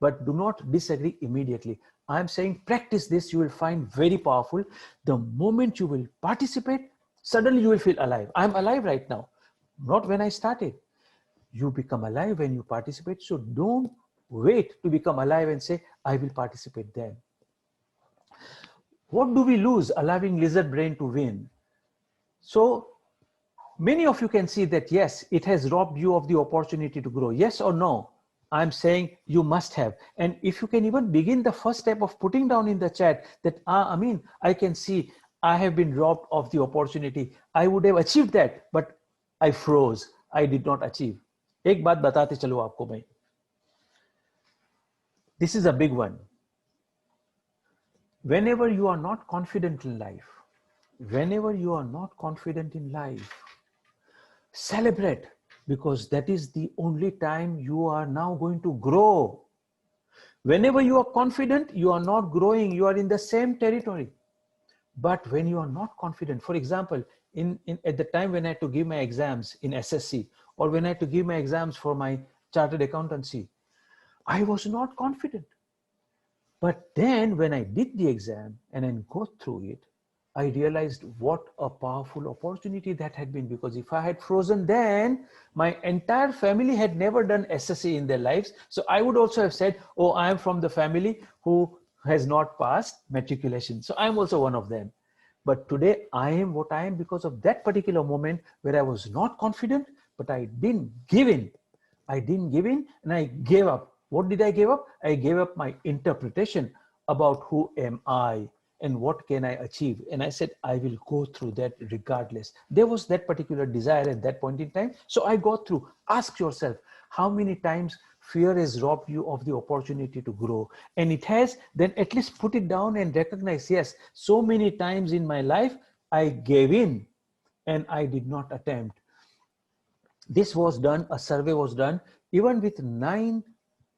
but do not disagree immediately. I'm saying practice this, you will find very powerful. The moment you will participate, suddenly you will feel alive. I'm alive right now, not when I started. You become alive when you participate. So don't wait to become alive and say, I will participate then. What do we lose allowing lizard brain to win? So many of you can see that, yes, it has robbed you of the opportunity to grow. Yes or no? I'm saying you must have. And if you can even begin the first step of putting down in the chat that, Amin, I can see I have been robbed of the opportunity. I would have achieved that, but I froze. I did not achieve. एक बात बताते चलो आपको मैं. This is a big one. Whenever you are not confident in life, celebrate, because that is the only time you are now going to grow. Whenever you are confident, you are not growing, you are in the same territory. But when you are not confident, for example, at the time when I had to give my exams in SSC, or when I had to give my exams for my chartered accountancy, I was not confident. But then when I did the exam and then go through it, I realized what a powerful opportunity that had been, because if I had frozen then, my entire family had never done SSC in their lives. So I would also have said, oh, I am from the family who has not passed matriculation. So I'm also one of them. But today I am what I am because of that particular moment where I was not confident, but I didn't give in. I didn't give in and I gave up. What did I give up? I gave up my interpretation about who am I and what can I achieve. And I said, I will go through that regardless. There was that particular desire at that point in time. So I got through. Ask yourself, how many times fear has robbed you of the opportunity to grow? And it has, then at least put it down and recognize, yes, so many times in my life, I gave in and I did not attempt. This was done, a survey was done, even with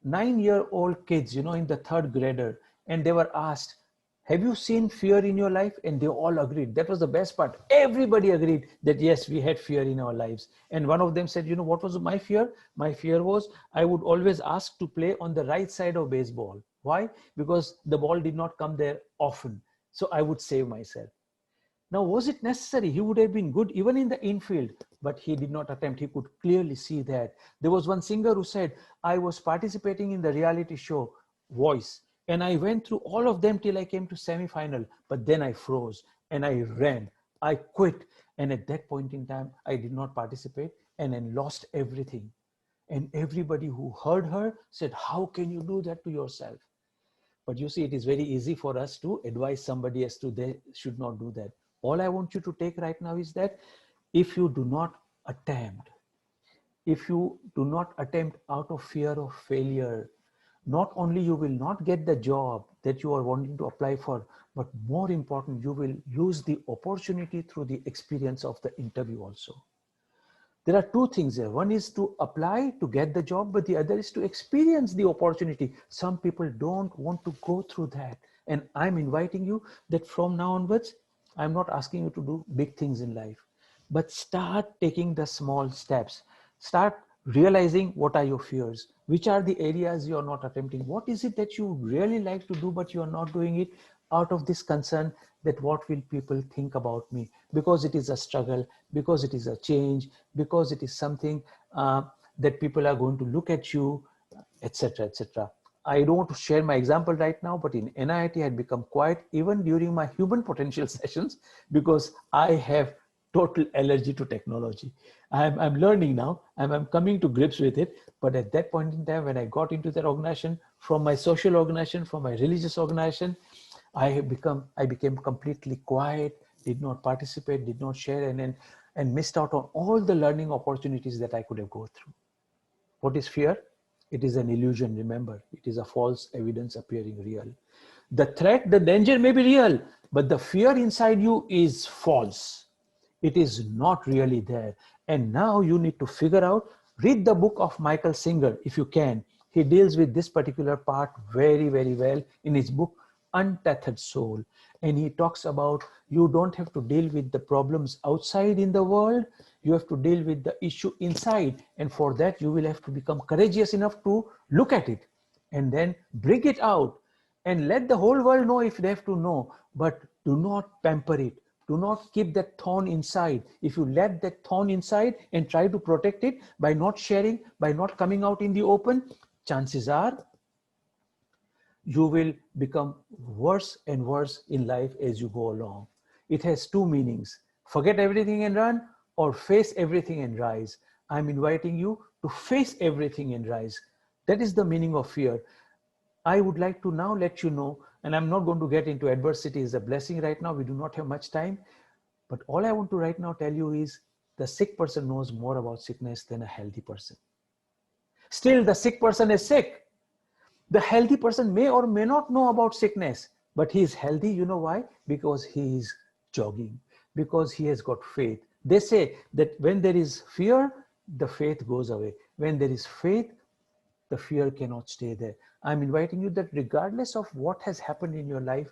nine-year-old kids, in the third grader, and they were asked, have you seen fear in your life? And they all agreed. That was the best part. Everybody agreed that yes, we had fear in our lives. And one of them said, what was my fear? My fear was I would always ask to play on the right side of baseball. Why? Because the ball did not come there often. So I would save myself. Now, was it necessary? He would have been good even in the infield, but he did not attempt. He could clearly see that. There was one singer who said, I was participating in the reality show Voice, and I went through all of them till I came to semi-final, but then I froze and I ran. I quit. And at that point in time, I did not participate and then lost everything. And everybody who heard her said, how can you do that to yourself? But you see, it is very easy for us to advise somebody as to they should not do that. All I want you to take right now is that if you do not attempt, if you do not attempt out of fear of failure, not only you will not get the job that you are wanting to apply for, but more important, you will lose the opportunity through the experience of the interview also. There are two things here. One is to apply to get the job, but the other is to experience the opportunity. Some people don't want to go through that. And I'm inviting you that from now onwards, I'm not asking you to do big things in life, but start taking the small steps. Start realizing what are your fears, which are the areas you're not attempting. What is it that you really like to do, but you're not doing it out of this concern that what will people think about me, because it is a struggle, because it is a change, because it is something that people are going to look at you, etc., etc. I don't want to share my example right now, but in NIT I had become quiet even during my human potential sessions because I have total allergy to technology. I'm learning now, I'm coming to grips with it. But at that point in time, when I got into that organization, from my social organization, from my religious organization, I became completely quiet, did not participate, did not share, and missed out on all the learning opportunities that I could have gone through. What is fear? It is an illusion, remember. It is a false evidence appearing real. The threat, the danger may be real, but the fear inside you is false. It is not really there. And now you need to figure out, read the book of Michael Singer if you can. He deals with this particular part very, very well in his book, Untethered Soul. And he talks about you don't have to deal with the problems outside in the world. You have to deal with the issue inside. And for that, you will have to become courageous enough to look at it and then bring it out and let the whole world know if they have to know, but do not pamper it. Do not keep that thorn inside. If you let that thorn inside and try to protect it by not sharing, by not coming out in the open, chances are you will become worse and worse in life as you go along. It has two meanings: forget everything and run, or face everything and rise. I'm inviting you to face everything and rise. That is the meaning of fear. I would like to now let you know, and I'm not going to get into adversity is a blessing right now. We do not have much time. But all I want to right now tell you is the sick person knows more about sickness than a healthy person. Still, the sick person is sick. The healthy person may or may not know about sickness, but he is healthy. You know why? Because he is jogging, because he has got faith. They say that when there is fear, the faith goes away. When there is faith, the fear cannot stay there. I'm inviting you that regardless of what has happened in your life,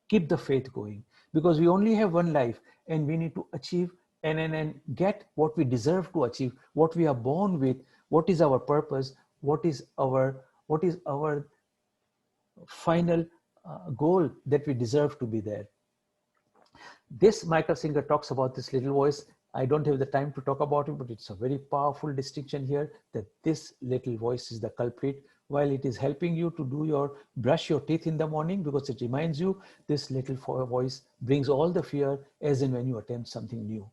keep the faith going, because we only have one life and we need to achieve and get what we deserve to achieve, what we are born with, what is our purpose, what is our final goal that we deserve to be there. This Michael Singer talks about this little voice. I don't have the time to talk about it, but it's a very powerful distinction here that this little voice is the culprit. While it is helping you to do your brush your teeth in the morning because it reminds you, this little voice brings all the fear as in when you attempt something new.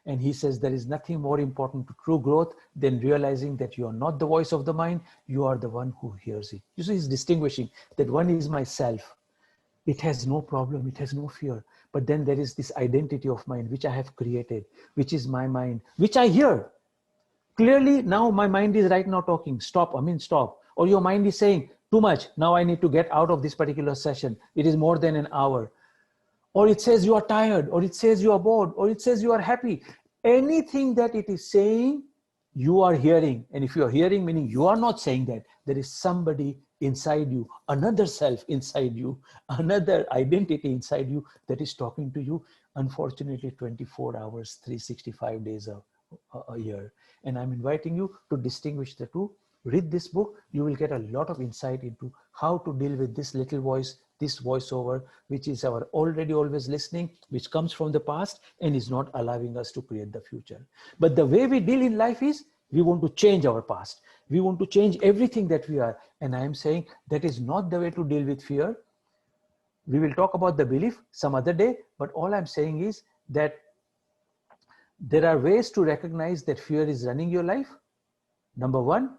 And he says there is nothing more important to true growth than realizing that you are not the voice of the mind, you are the one who hears it. You see, he's distinguishing that one is myself. It has no problem, it has no fear. But then there is this identity of mind which I have created, which is my mind, which I hear. Clearly, now my mind is right now talking, stop, I mean, stop. Or your mind is saying, too much, now I need to get out of this particular session. It is more than an hour. Or it says you are tired, or it says you are bored, or it says you are happy. Anything that it is saying, you are hearing. And if you are hearing, meaning you are not saying that, there is somebody inside you, another self inside you, another identity inside you that is talking to you, unfortunately, 24 hours, 365 days a year. And I'm inviting you to distinguish the two. Read this book, you will get a lot of insight into how to deal with this little voice, this voiceover, which is our already always listening, which comes from the past and is not allowing us to create the future. But the way we deal in life is, we want to change our past. We want to change everything that we are. And I am saying that is not the way to deal with fear. We will talk about the belief some other day, but all I'm saying is that there are ways to recognize that fear is running your life. Number one,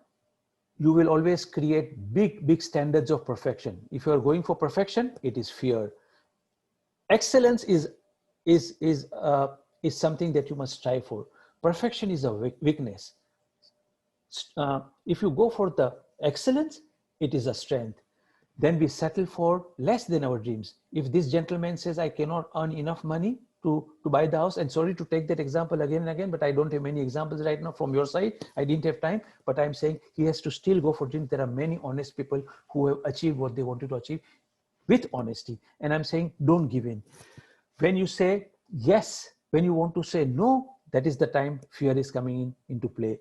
you will always create big standards of perfection. If you are going for perfection, it is fear. Excellence is something that you must strive for. Perfection is a weakness. If you go for the excellence, it is a strength. Then we settle for less than our dreams. If this gentleman says, I cannot earn enough money to buy the house, and sorry to take that example again and again, but I don't have many examples right now from your side. I didn't have time, but I'm saying he has to still go for dreams. There are many honest people who have achieved what they wanted to achieve with honesty. And I'm saying, don't give in. When you say yes, when you want to say no, that is the time fear is coming into play.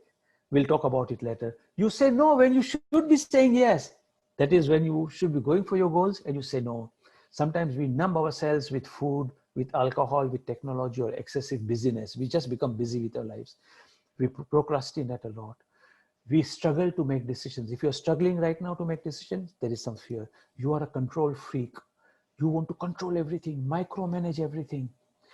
We'll talk about it later. You say no when you should be saying yes. That is when you should be going for your goals and you say no. Sometimes we numb ourselves with food, with alcohol, with technology, or excessive busyness. We just become busy with our lives. We procrastinate a lot. We struggle to make decisions. If you're struggling right now to make decisions, there is some fear. You are a control freak. You want to control everything, micromanage everything.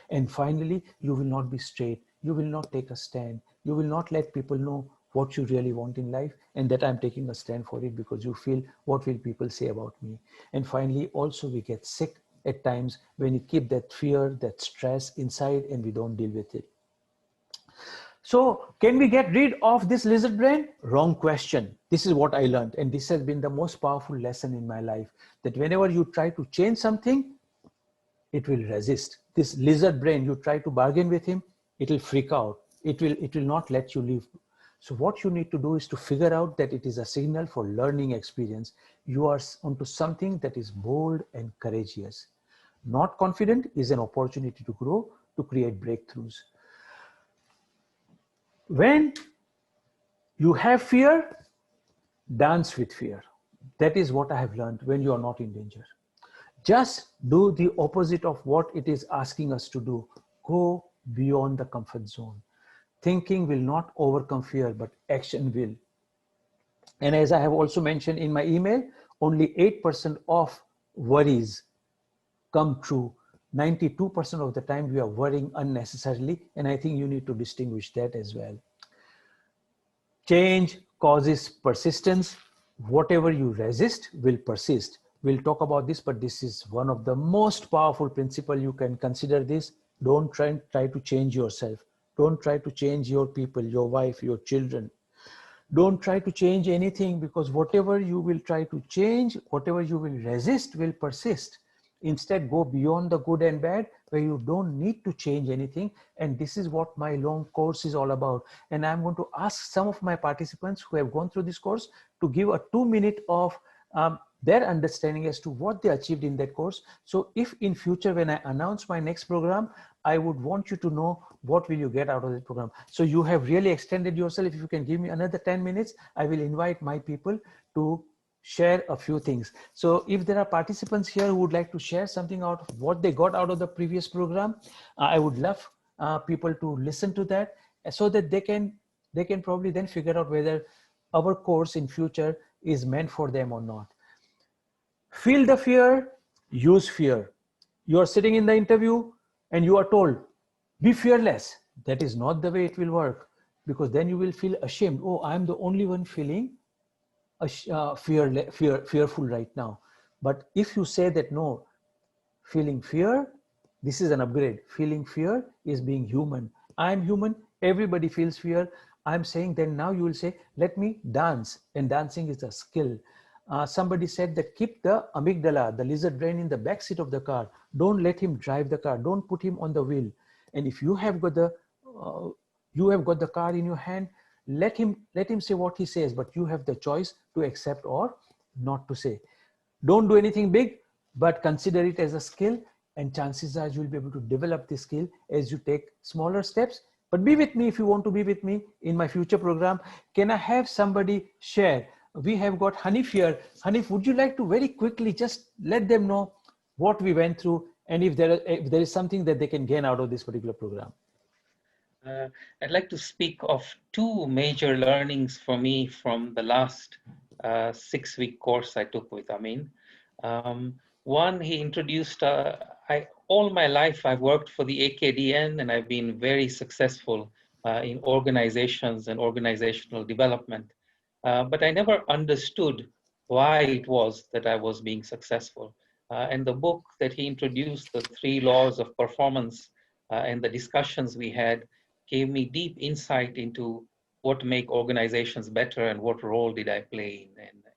And finally, you will not be straight. You will not take a stand. You will not let people know what you really want in life, and that I'm taking a stand for it because you feel, what will people say about me? And finally, also we get sick at times when you keep that fear, that stress inside and we don't deal with it. So can we get rid of this lizard brain? Wrong question. This is what I learned. And this has been the most powerful lesson in my life, that whenever you try to change something, it will resist. This lizard brain, you try to bargain with him, it will freak out. It will not let you live. So what you need to do is to figure out that it is a signal for learning experience. You are onto something that is bold and courageous. Not confident is an opportunity to grow, to create breakthroughs. When you have fear, dance with fear. That is what I have learned when you are not in danger. Just do the opposite of what it is asking us to do. Go beyond the comfort zone. Thinking will not overcome fear, but action will. And as I have also mentioned in my email, only 8% of worries come true. 92% of the time we are worrying unnecessarily, and I think you need to distinguish that as well. Change causes persistence. Whatever you resist will persist. We'll talk about this, but this is one of the most powerful principles. You can consider this. Don't try to change yourself. Don't try to change your people, your wife, your children. Don't try to change anything, because whatever you will try to change, whatever you will resist will persist. Instead, go beyond the good and bad, where you don't need to change anything. And this is what my long course is all about. And I'm going to ask some of my participants who have gone through this course to give a 2-minute of their understanding as to what they achieved in that course. So if in future, when I announce my next program, I would want you to know what will you get out of the program. So you have really extended yourself. If you can give me another 10 minutes, I will invite my people to share a few things. So if there are participants here who would like to share something out of what they got out of the previous program, I would love people to listen to that, so that they can probably then figure out whether our course in future is meant for them or not. Feel the fear, use fear. You are sitting in the interview and you are told, be fearless. That is not the way it will work, because then you will feel ashamed. Oh, I'm the only one feeling fearful right now. But if you say that, no, feeling fear, this is an upgrade. Feeling fear is being human. I'm human. Everybody feels fear. I'm saying then now you will say, let me dance. And dancing is a skill. Somebody said that keep the amygdala, the lizard brain, in the back seat of the car. Don't let him drive the car. Don't put him on the wheel. And if uh, you have got the car in your hand, let him say what he says, but you have the choice to accept or not to say. Don't do anything big, but consider it as a skill, and chances are you'll be able to develop this skill as you take smaller steps. But be with me if you want to be with me in my future program. Can I have somebody share? We have got Hanif here. Hanif, would you like to very quickly just let them know what we went through, and if there is something that they can gain out of this particular program? I'd like to speak of two major learnings for me from the last 6-week course I took with Amin. One, he introduced, all my life I've worked for the AKDN, and I've been very successful in organizations and organizational development. But I never understood why it was that I was being successful. And the book that he introduced, The 3 Laws of Performance, and the discussions we had, gave me deep insight into what make organizations better and what role did I play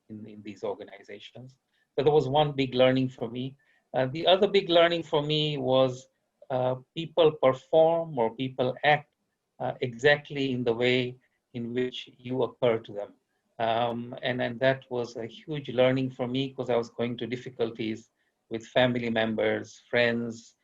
in these organizations. So that was one big learning for me. The other big learning for me was people perform or people act exactly in the way in which you occur to them. And that was a huge learning for me, because I was going to difficulties with family members, friends,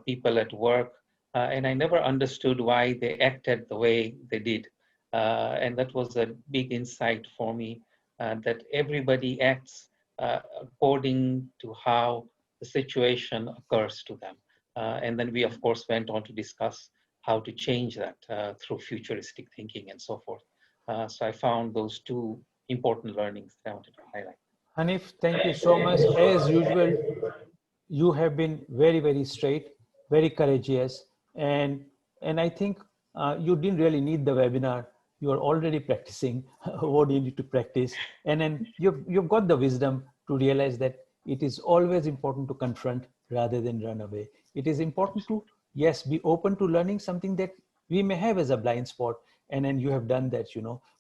people at work, and I never understood why they acted the way they did. And that was a big insight for me, that everybody acts according to how the situation occurs to them. And then we, of course, went on to discuss how to change that through futuristic thinking and so forth. So I found those two important learnings that I wanted to highlight. Hanif, thank you so much. As usual, you have been very, very straight, very courageous, and I think you didn't really need the webinar. You are already practicing what you need to practice, and then you've got the wisdom to realize that it is always important to confront rather than run away. It is important to, yes, be open to learning something that we may have as a blind spot, and then you have done that,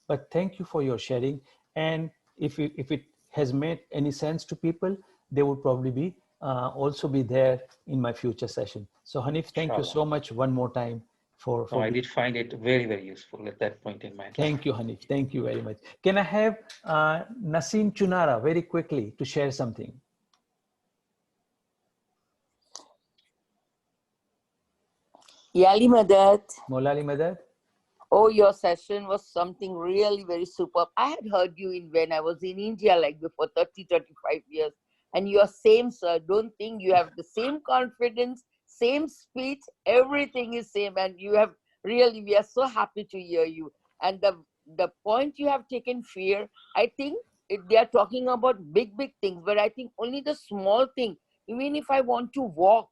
But thank you for your sharing, and if it has made any sense to people, they would probably be also be there in my future session. So Hanif, thank you so much one more time for I did find it very, very useful at that point in my life. Thank you, Hanif. Thank you very much. Can I have Naseem Chunara very quickly to share something? Yali Madad. Molali Madad. Oh, your session was something really very superb. I had heard you when I was in India, like before 30, 35 years. And you're same, sir. Don't think you have the same confidence, same speech, everything is same. And you have really, we are so happy to hear you. And the point you have taken, fear, I think they are talking about big, big things, but I think only the small thing, even if I want to walk,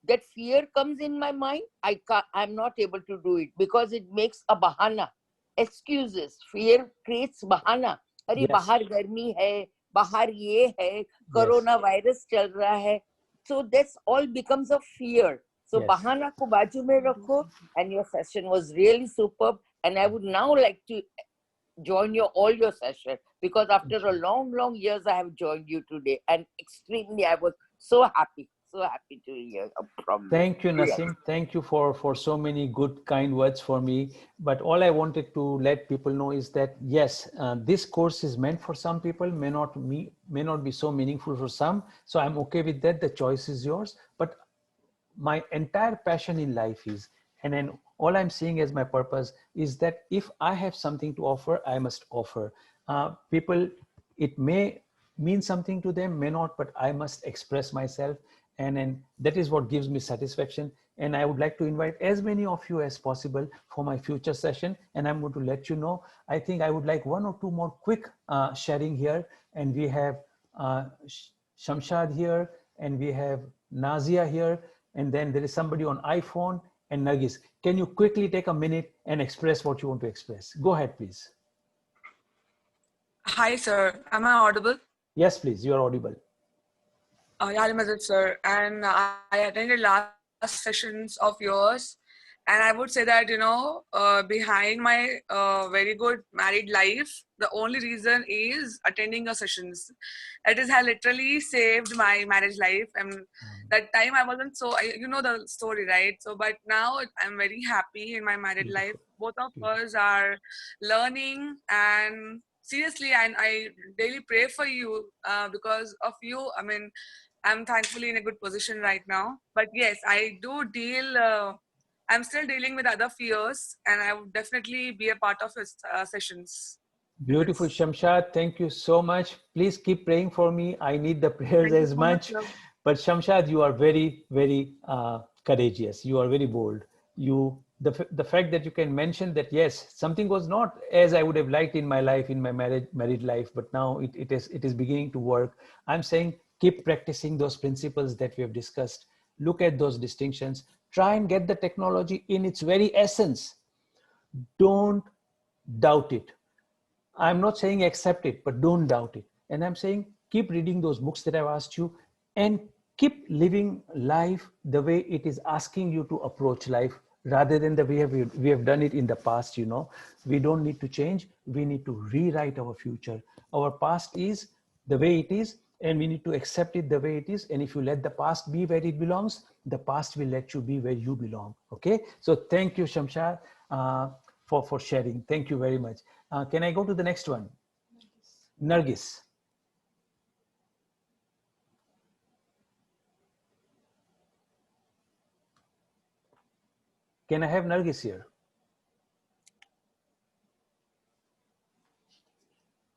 that fear comes in my mind, I'm not able to do it because it makes a bahana, excuses. Fear creates bahana. अरे Yes. बाहर गर्मी है, बाहर ये है, corona virus चल रहा है. So that's all becomes a fear. So Yes. bahana को बाजू में रखो, and your session was really superb. And I would now like to join all your session, because after a long years I have joined you today, and extremely I was so happy to hear from you. Thank you, Naseem. Thank you for so many good, kind words for me. But all I wanted to let people know is that, yes, this course is meant for some people, may not be so meaningful for some. So I'm okay with that. The choice is yours. But my entire passion in life is, and then all I'm seeing as my purpose is that if I have something to offer, I must offer. People, it may mean something to them, may not, but I must express myself. And that is what gives me satisfaction. And I would like to invite as many of you as possible for my future session. And I'm going to let you know, I think I would like one or two more quick sharing here. And we have Shamshad here, and we have Nazia here. And then there is somebody on iPhone, and Nargis. Can you quickly take a minute and express what you want to express? Go ahead, please. Hi, sir. Am I audible? Yes, please. You are audible. Yeah, Madhur, sir. And I attended last sessions of yours. And I would say that, behind my very good married life, the only reason is attending your sessions. That is, has literally saved my marriage life. And that time I wasn't so, you know the story, right? So, but now I'm very happy in my married life. Both of us are learning, and seriously, and I daily pray for you because of you. I mean, I'm thankfully in a good position right now. But yes, I do deal. I'm still dealing with other fears, and I would definitely be a part of his sessions. Beautiful, Shamshad. Thank you so much. Please keep praying for me. I need the prayers Thank you as so much, much. sir. But Shamshad, you are very, very courageous. You are very bold. The fact that you can mention that, yes, something was not as I would have liked in my life, in my married life, but now it is beginning to work. I'm saying keep practicing those principles that we have discussed. Look at those distinctions. Try and get the technology in its very essence. Don't doubt it. I'm not saying accept it, but don't doubt it. And I'm saying keep reading those books that I've asked you, and keep living life the way it is asking you to approach life, rather than the way we have done it in the past. We don't need to change. We need to rewrite our future. Our past is the way it is, and we need to accept it the way it is. And if you let the past be where it belongs, the past will let you be where you belong. Okay. So thank you, Shamshad, for sharing. Thank you very much. Can I go to the next one? Nargis. Can I have Nargis here?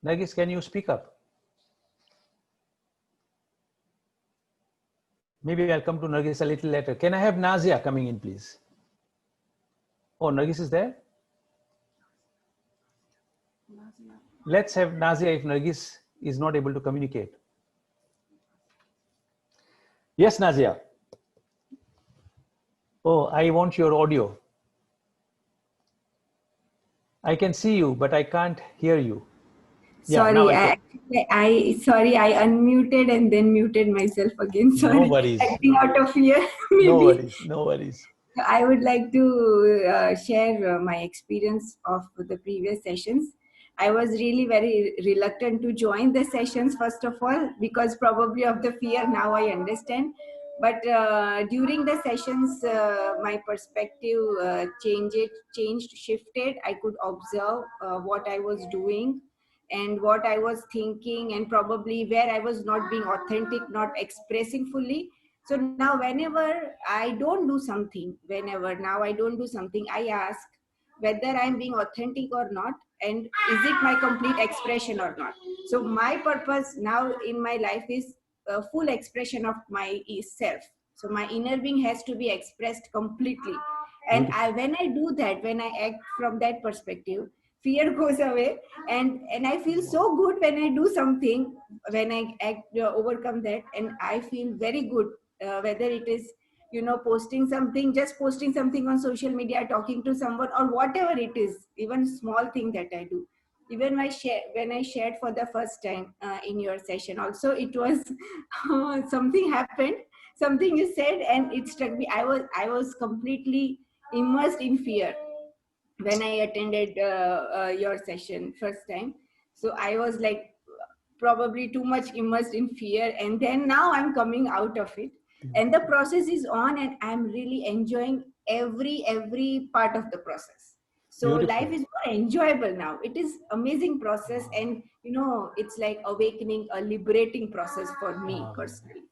Nargis, can you speak up? Maybe I'll come to Nargis a little later. Can I have Nazia coming in, please? Oh, Nargis is there? Let's have Nazia if Nargis is not able to communicate. Yes, Nazia. Oh, I want your audio. I can see you, but I can't hear you. Yeah, now Sorry, I can. I unmuted and then muted myself again. Sorry, No worries. acting out of fear, maybe. No worries. No worries. I would like to share my experience of the previous sessions. I was really very reluctant to join the sessions, first of all, because probably of the fear. Now I understand. But during the sessions, my perspective changed, shifted. I could observe what I was doing and what I was thinking, and probably where I was not being authentic, not expressing fully. So now whenever I don't do something, I ask whether I'm being authentic or not, and is it my complete expression or not. So my purpose now in my life is a full expression of my self. So my inner being has to be expressed completely. And when I do that, when I act from that perspective, fear goes away, and I feel so good when I do something, when I act, overcome that, and I feel very good, whether it is posting something on social media, talking to someone, or whatever it is, even small thing that I do. Even when I shared for the first time in your session also, it was something happened, something you said, and it struck me. I was completely immersed in fear when I attended your session first time. So I was like probably too much immersed in fear, and then now I'm coming out of it, and the process is on, and I'm really enjoying every part of the process. So Beautiful. life is more enjoyable now. It is amazing process, and it's like awakening, a liberating process for me personally.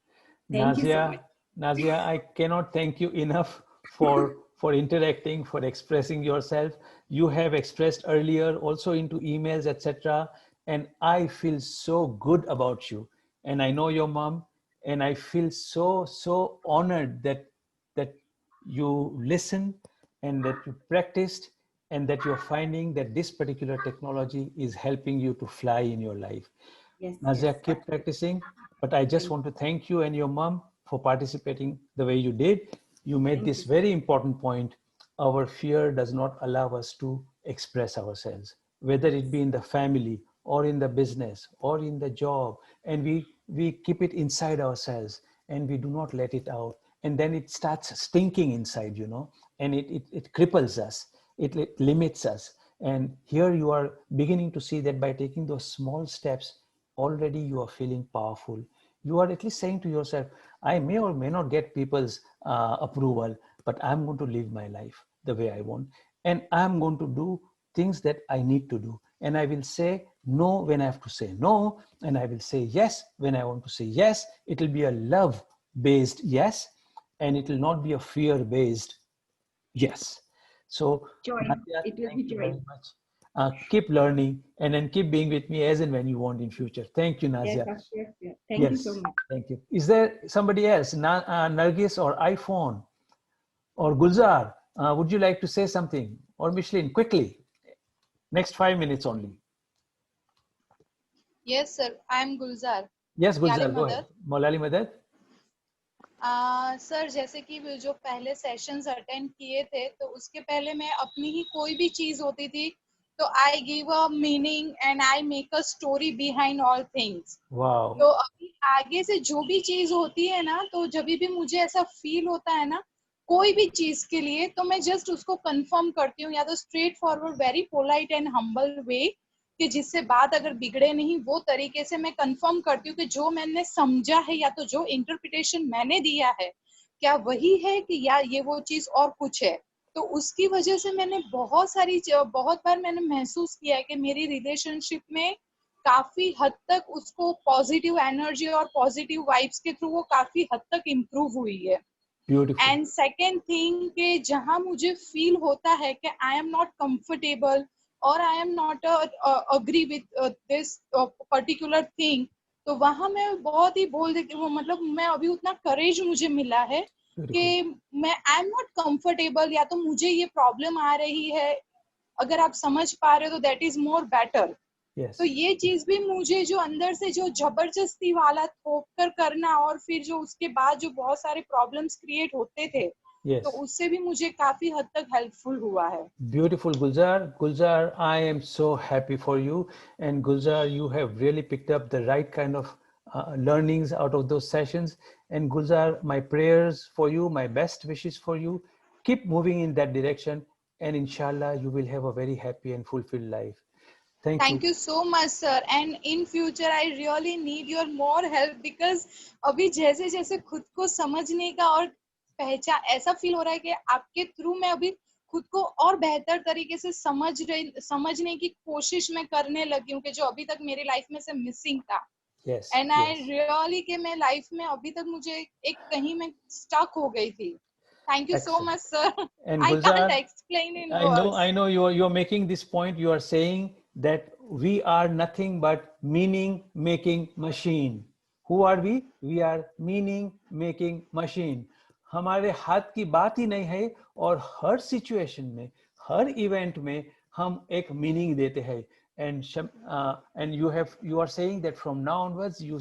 Thank you so much. Nazia, I cannot thank you enough for interacting, for expressing yourself. You have expressed earlier, also into emails, etc. and I feel so good about you. And I know your mom, and I feel so honored that you listen and that you practiced and that you're finding that this particular technology is helping you to fly in your life. Yes, Nazia, yes, keep practicing. But I just want to thank you and your mom for participating the way you did. You made thank this you. very important point. Our fear does not allow us to express ourselves, whether it be in the family or in the business or in the job. And we keep it inside ourselves and we do not let it out. And then it starts stinking inside, and it cripples us, it limits us. And here you are beginning to see that by taking those small steps, already you are feeling powerful. You are at least saying to yourself, I may or may not get people's approval, but I'm going to live my life the way I want. And I'm going to do things that I need to do. And I will say no when I have to say no. And I will say yes when I want to say yes. It will be a love based yes. And it will not be a fear based yes. So, Joy. Nadia, It will thank be you joy. very much. Keep learning and then keep being with me as and when you want in future. Thank you, Yes, Nazia. of course. Yeah. Thank you so Yes, much. thank you. Is there somebody else, Nargis or iPhone or Gulzar? Would you like to say something? Or Micheline, quickly. Next 5 minutes only. Yes, sir. I am Gulzar. Yes, Yali Gulzar, go ahead. Madad. Maulali Madad? Sir जैसे कि वो जो पहले sessions attend किए थे तो उसके पहले मैं अपनी ही कोई भी चीज होती थी तो I give a meaning and I make a story behind all things Wow. तो अभी आगे से जो भी चीज होती है ना तो जब भी मुझे ऐसा फील होता है ना कोई भी चीज के लिए तो मैं जस्ट उसको कंफर्म करती हूँ या तो straightforward very polite and humble way कि जिससे बात अगर बिगड़े नहीं वो तरीके से मैं कंफर्म करती हूँ कि जो मैंने समझा है या तो जो इंटरप्रिटेशन मैंने दिया है क्या वही है कि या ये वो चीज और कुछ है तो उसकी वजह से मैंने बहुत बार मैंने महसूस किया है कि मेरी रिलेशनशिप में काफी हद तक उसको पॉजिटिव एनर्जी और पॉजिटिव वाइब्स के थ्रू वो काफी हद तक इम्प्रूव हुई है Beautiful. एंड सेकेंड थिंग कि जहां मुझे फील होता है कि आई एम नॉट कंफर्टेबल और I am not agree with this particular thing तो वहां मैं बहुत ही बोल देती हूँ मतलब मैं अभी उतना करेज मुझे मिला है कि Beautiful. मैं आई एम नॉट कंफर्टेबल या तो मुझे ये प्रॉब्लम आ रही है अगर आप समझ पा रहे हो तो that is more better Yes. तो ये चीज भी मुझे जो अंदर से जो जबरदस्ती वाला थोप कर करना और फिर जो उसके बाद जो बहुत सारे प्रॉब्लम्स क्रिएट होते थे तो Yes. उससे भी मुझे काफी हद तक हेल्पफुल हुआ है Beautiful, Gulzar. Gulzar, I am so happy for you. And Gulzar, you have really picked up the right kind of learnings out of those sessions. And Gulzar, my prayers for you, my best wishes for you. Keep moving in that direction. And inshallah, you will have a very happy and fulfilled life. Thank thank you. You so much sir and in future I really need your more help because अभी जैसे जैसे खुद को समझने का और पहचान ऐसा फील हो रहा है कि आपके थ्रू मैं अभी खुद को और बेहतर तरीके से समझने की कोशिश मैं करने लगी हूँ कि जो अभी तक मेरी लाइफ में से मिसिंग था Yes. And I Yes. Really कि मैं लाइफ में अभी तक मुझे एक कहीं में स्टक हो गई थी thank you so Excellent. Much sir And I can't Gulzar, explain in I words know you're making this point. You are saying that we are nothing but meaning making machine. Who are we? We are meaning making machine. हमारे हाथ की बात ही नहीं है और हर situation में हर event में हम एक मीनिंग देते हैं and you are saying that from now onwards you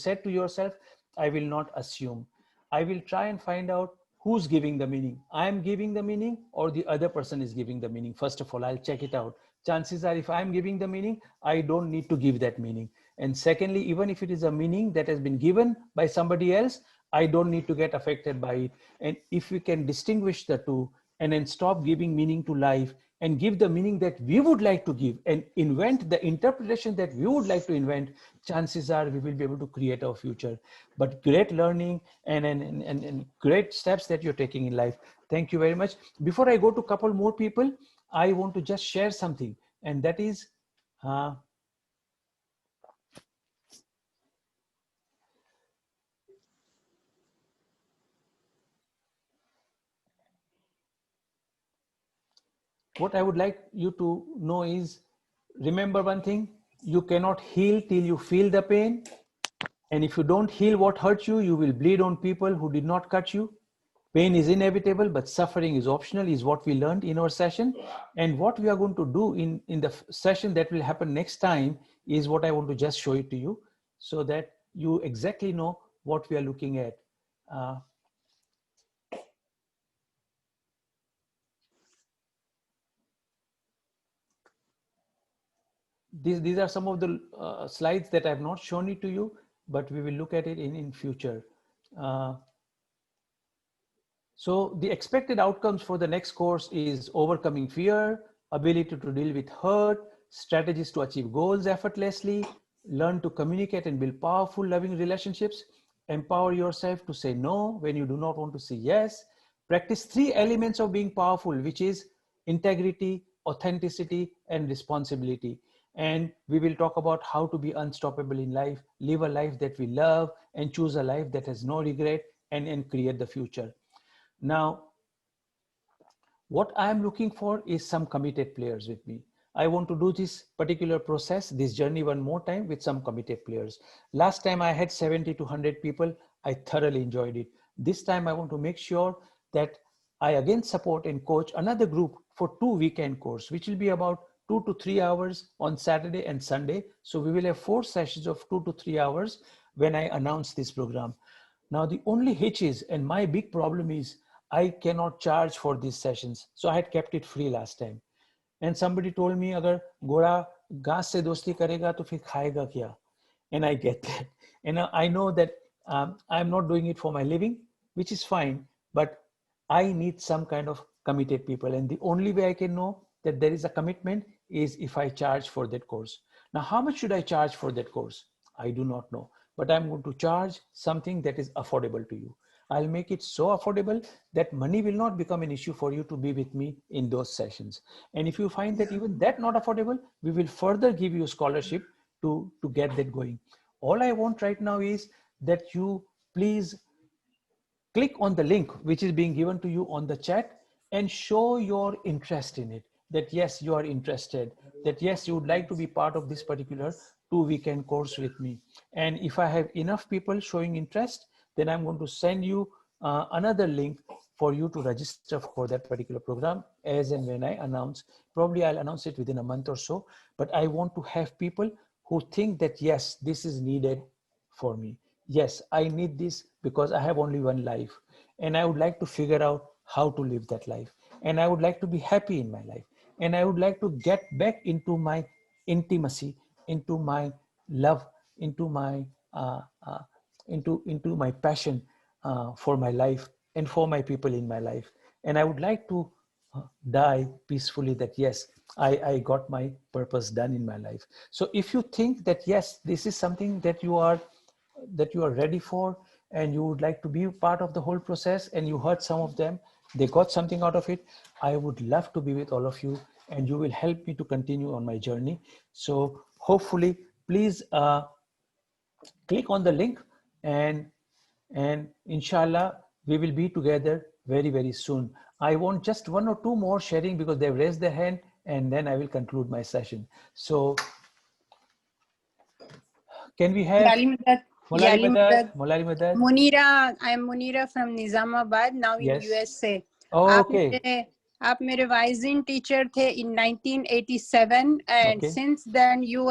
said to yourself, I will not assume. I will try and find out who's giving the meaning. I am giving the meaning or the other person is giving the meaning. First of all, I'll check it out. Chances are if I'm giving the meaning, I don't need to give that meaning. And secondly, even if it is a meaning that has been given by somebody else, I don't need to get affected by it. And if we can distinguish the two and then stop giving meaning to life and give the meaning that we would like to give and invent the interpretation that we would like to invent, chances are we will be able to create our future. But great learning and great steps that you're taking in life. Thank you very much. Before I go to a couple more people, I want to just share something, and that is what I would like you to know is remember one thing, you cannot heal till you feel the pain. And if you don't heal what hurt you, you will bleed on people who did not cut you. Pain is inevitable, but suffering is optional, is what we learned in our session. And what we are going to do in the session that will happen next time is what I want to just show it to you so that you exactly know what we are looking at. These are some of the slides that I have not shown it to you, but we will look at it in future. So the expected outcomes for the next course is overcoming fear, ability to deal with hurt, strategies to achieve goals effortlessly, learn to communicate and build powerful, loving relationships, empower yourself to say no when you do not want to say yes, practice 3 elements of being powerful, which is integrity, authenticity, and responsibility. And we will talk about how to be unstoppable in life, live a life that we love, and choose a life that has no regret, and create the future. Now, what I'm looking for is some committed players with me. I want to do this particular process, this journey one more time with some committed players. Last time I had 70 to 100 people. I thoroughly enjoyed it. This time I want to make sure that I again support and coach another group for 2 weekend course, which will be about 2 to 3 hours on Saturday and Sunday. So we will have 4 sessions of 2 to 3 hours when I announce this program. Now, the only hitch is, and my big problem is, I cannot charge for these sessions. So I had kept it free last time. And somebody told me, अगर घोड़ा घास से दोस्ती करेगा तो फिर खाएगा क्या? And I get that. And I know that I'm not doing it for my living, which is fine, but I need some kind of committed people. And the only way I can know that there is a commitment is if I charge for that course. Now, how much should I charge for that course? I do not know, but I'm going to charge something that is affordable to you. I'll make it so affordable that money will not become an issue for you to be with me in those sessions. And if you find that even that not affordable, we will further give you a scholarship to get that going. All I want right now is that you please click on the link which is being given to you on the chat and show your interest in it, that yes, you are interested, that yes, you would like to be part of this particular 2 weekend course with me. And if I have enough people showing interest, then I'm going to send you another link for you to register for that particular program as and when I announce. Probably I'll announce it within a month or so, but I want to have people who think that yes, this is needed for me. Yes, I need this because I have only one life and I would like to figure out how to live that life. And I would like to be happy in my life. And I would like to get back into my intimacy, into my love, into my into my passion for my life and for my people in my life. And I would like to die peacefully that yes, I got my purpose done in my life. So if you think that yes, this is something that you are ready for and you would like to be part of the whole process, and you heard some of them, they got something out of it, I would love to be with all of you and you will help me to continue on my journey. So hopefully, please click on the link and inshallah we will be together very, very soon. I want just 1 or 2 more sharing because they've raised their hand, and then I will conclude my session. So can we have Molari Madad? Munira, I am Munira from Nizamabad, now in Yes. USA. Oh, okay. आप मेरे वाइजिन teacher थे in 1987, and Okay. since then you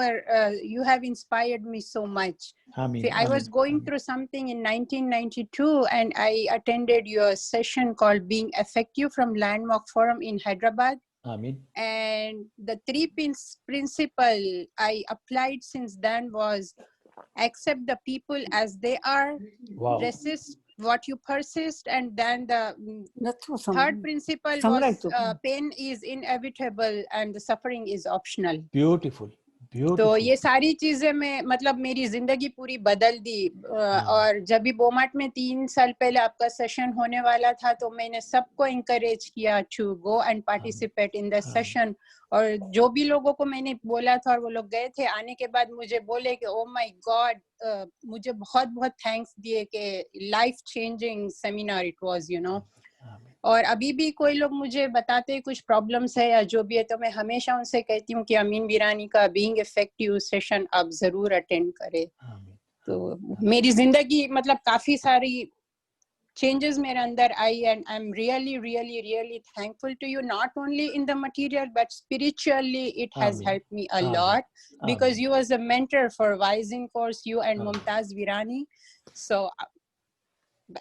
have inspired me so much. Amin. I was going through something in 1992 and I attended your session called Being Effective from Landmark Forum in Hyderabad. Amin. And the 3 principle I applied since then was accept the people as they are, wow. resist what you persist, and then the third principle was pain is inevitable and the suffering is optional. Beautiful. तो ये सारी चीजें मैं मतलब मेरी जिंदगी पूरी बदल दी। और जब भी बोमाट में 3 साल पहले आपका सेशन होने वाला था तो मैंने सबको encourage किया to go and participate in the session। और जो भी लोगों को मैंने बोला था और वो लोग गए थे, आने के बाद मुझे बोले कि oh my God, मुझे बहुत बहुत thanks दिए कि life changing seminar it was, you know। और अभी भी कोई लोग मुझे बताते हैं कुछ प्रॉब्लम्स है या जो भी है, तो मैं हमेशा उनसे कहती हूँ कि अमीन विरानी का बीइंग इफेक्टिव सेशन आप जरूर अटेंड करें। तो मेरी जिंदगी मतलब काफी सारी changes मेरे अंदर आई, and I'm really, really, really thankful to you, not only in the material, but spiritually it has helped me a lot, because you was a mentor for Rising Course, you and Mumtaz Virani. So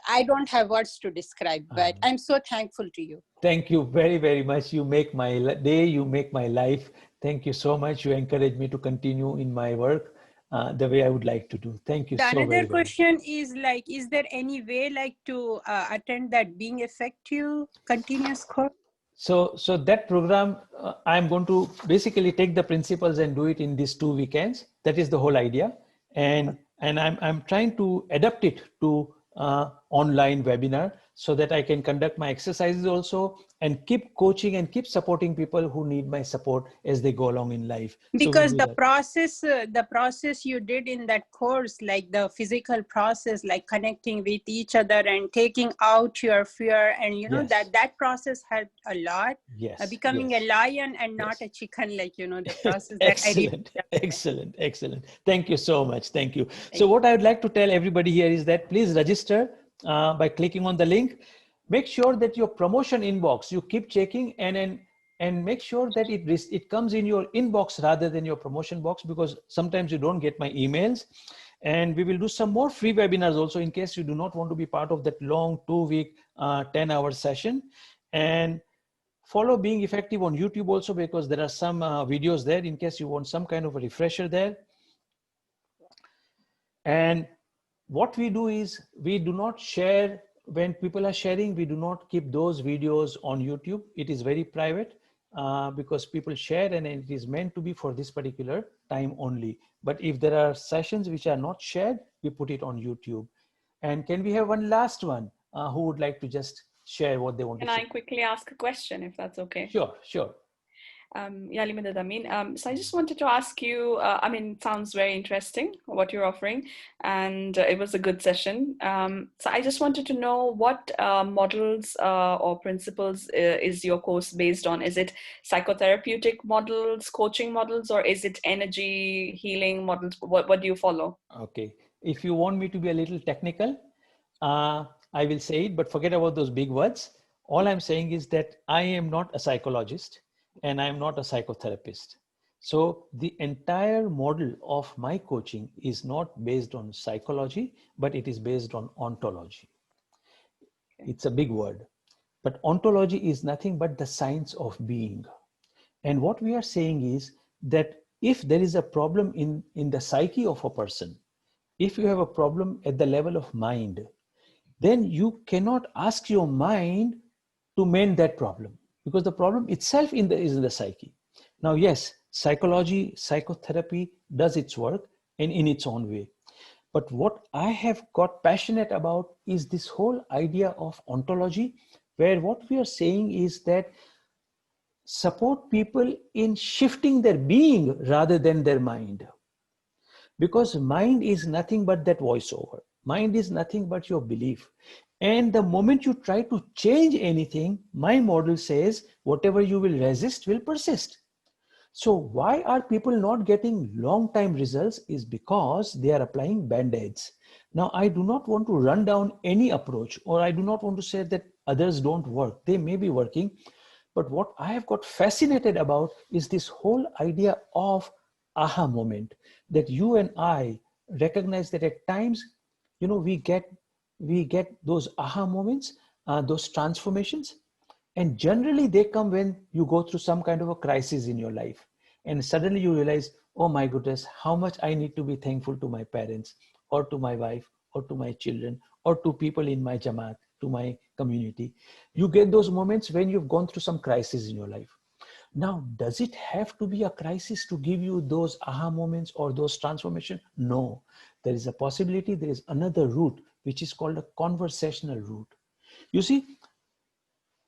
I don't have words to describe, but I'm so thankful to you. Thank you very, very much. You make my day, you make my life. Thank you so much. You encourage me to continue in my work the way I would like to do. Thank you The so very, another very much. question is like, is there any way like to attend that being effective continuous course? So that program, I'm going to basically take the principles and do it in these 2 weekends. That is the whole idea. And I'm trying to adapt it to online webinar so that I can conduct my exercises also and keep coaching and keep supporting people who need my support as they go along in life. Because the process you did in that course, like the physical process, like connecting with each other and taking out your fear, and you know, that process helped a lot. Becoming a lion and not a chicken, like, you know, the process that Excellent. Excellent. Thank you so much. Thank you. So what I would like to tell everybody here is that please register by clicking on the link. Make sure that your promotion inbox, you keep checking and make sure that it comes in your inbox rather than your promotion box, because sometimes you don't get my emails. And we will do some more free webinars also in case you do not want to be part of that long 2-week 10-hour session. And follow Being Effective on YouTube also, because there are some videos there in case you want some kind of a refresher there. And what we do is we do not share, when people are sharing, we do not keep those videos on YouTube. It is very private because people share and it is meant to be for this particular time only. But if there are sessions which are not shared, we put it on YouTube. And can we have one last one who would like to just share what they want to share? Can I quickly ask a question, if that's okay? Sure. So I just wanted to ask you, I mean, it sounds very interesting what you're offering, and it was a good session. So I just wanted to know what models or principles is your course based on? Is it psychotherapeutic models, coaching models, or is it energy healing models? What do you follow? Okay. If you want me to be a little technical, I will say it, but forget about those big words. All I'm saying is that I am not a psychologist and I'm not a psychotherapist. So the entire model of my coaching is not based on psychology, but it is based on ontology. It's a big word, but ontology is nothing but the science of being. And what we are saying is that if there is a problem in the psyche of a person, if you have a problem at the level of mind, then you cannot ask your mind to mend that problem, because the problem itself is in the psyche. Now, yes, psychology, psychotherapy does its work and in its own way. But what I have got passionate about is this whole idea of ontology, where what we are saying is that support people in shifting their being rather than their mind. Because mind is nothing but that voiceover. Mind is nothing but your belief. And the moment you try to change anything, my model says whatever you will resist will persist. So why are people not getting long time results is because they are applying band-aids. Now, I do not want to run down any approach, or I do not want to say that others don't work. They may be working. But what I have got fascinated about is this whole idea of aha moment, that you and I recognize that at times, you know, we get those aha moments, those transformations. And generally they come when you go through some kind of a crisis in your life. And suddenly you realize, oh my goodness, how much I need to be thankful to my parents or to my wife or to my children or to people in my Jamaat, to my community. You get those moments when you've gone through some crisis in your life. Now, does it have to be a crisis to give you those aha moments or those transformation? No, there is a possibility. There is another route, which is called a conversational route. You see,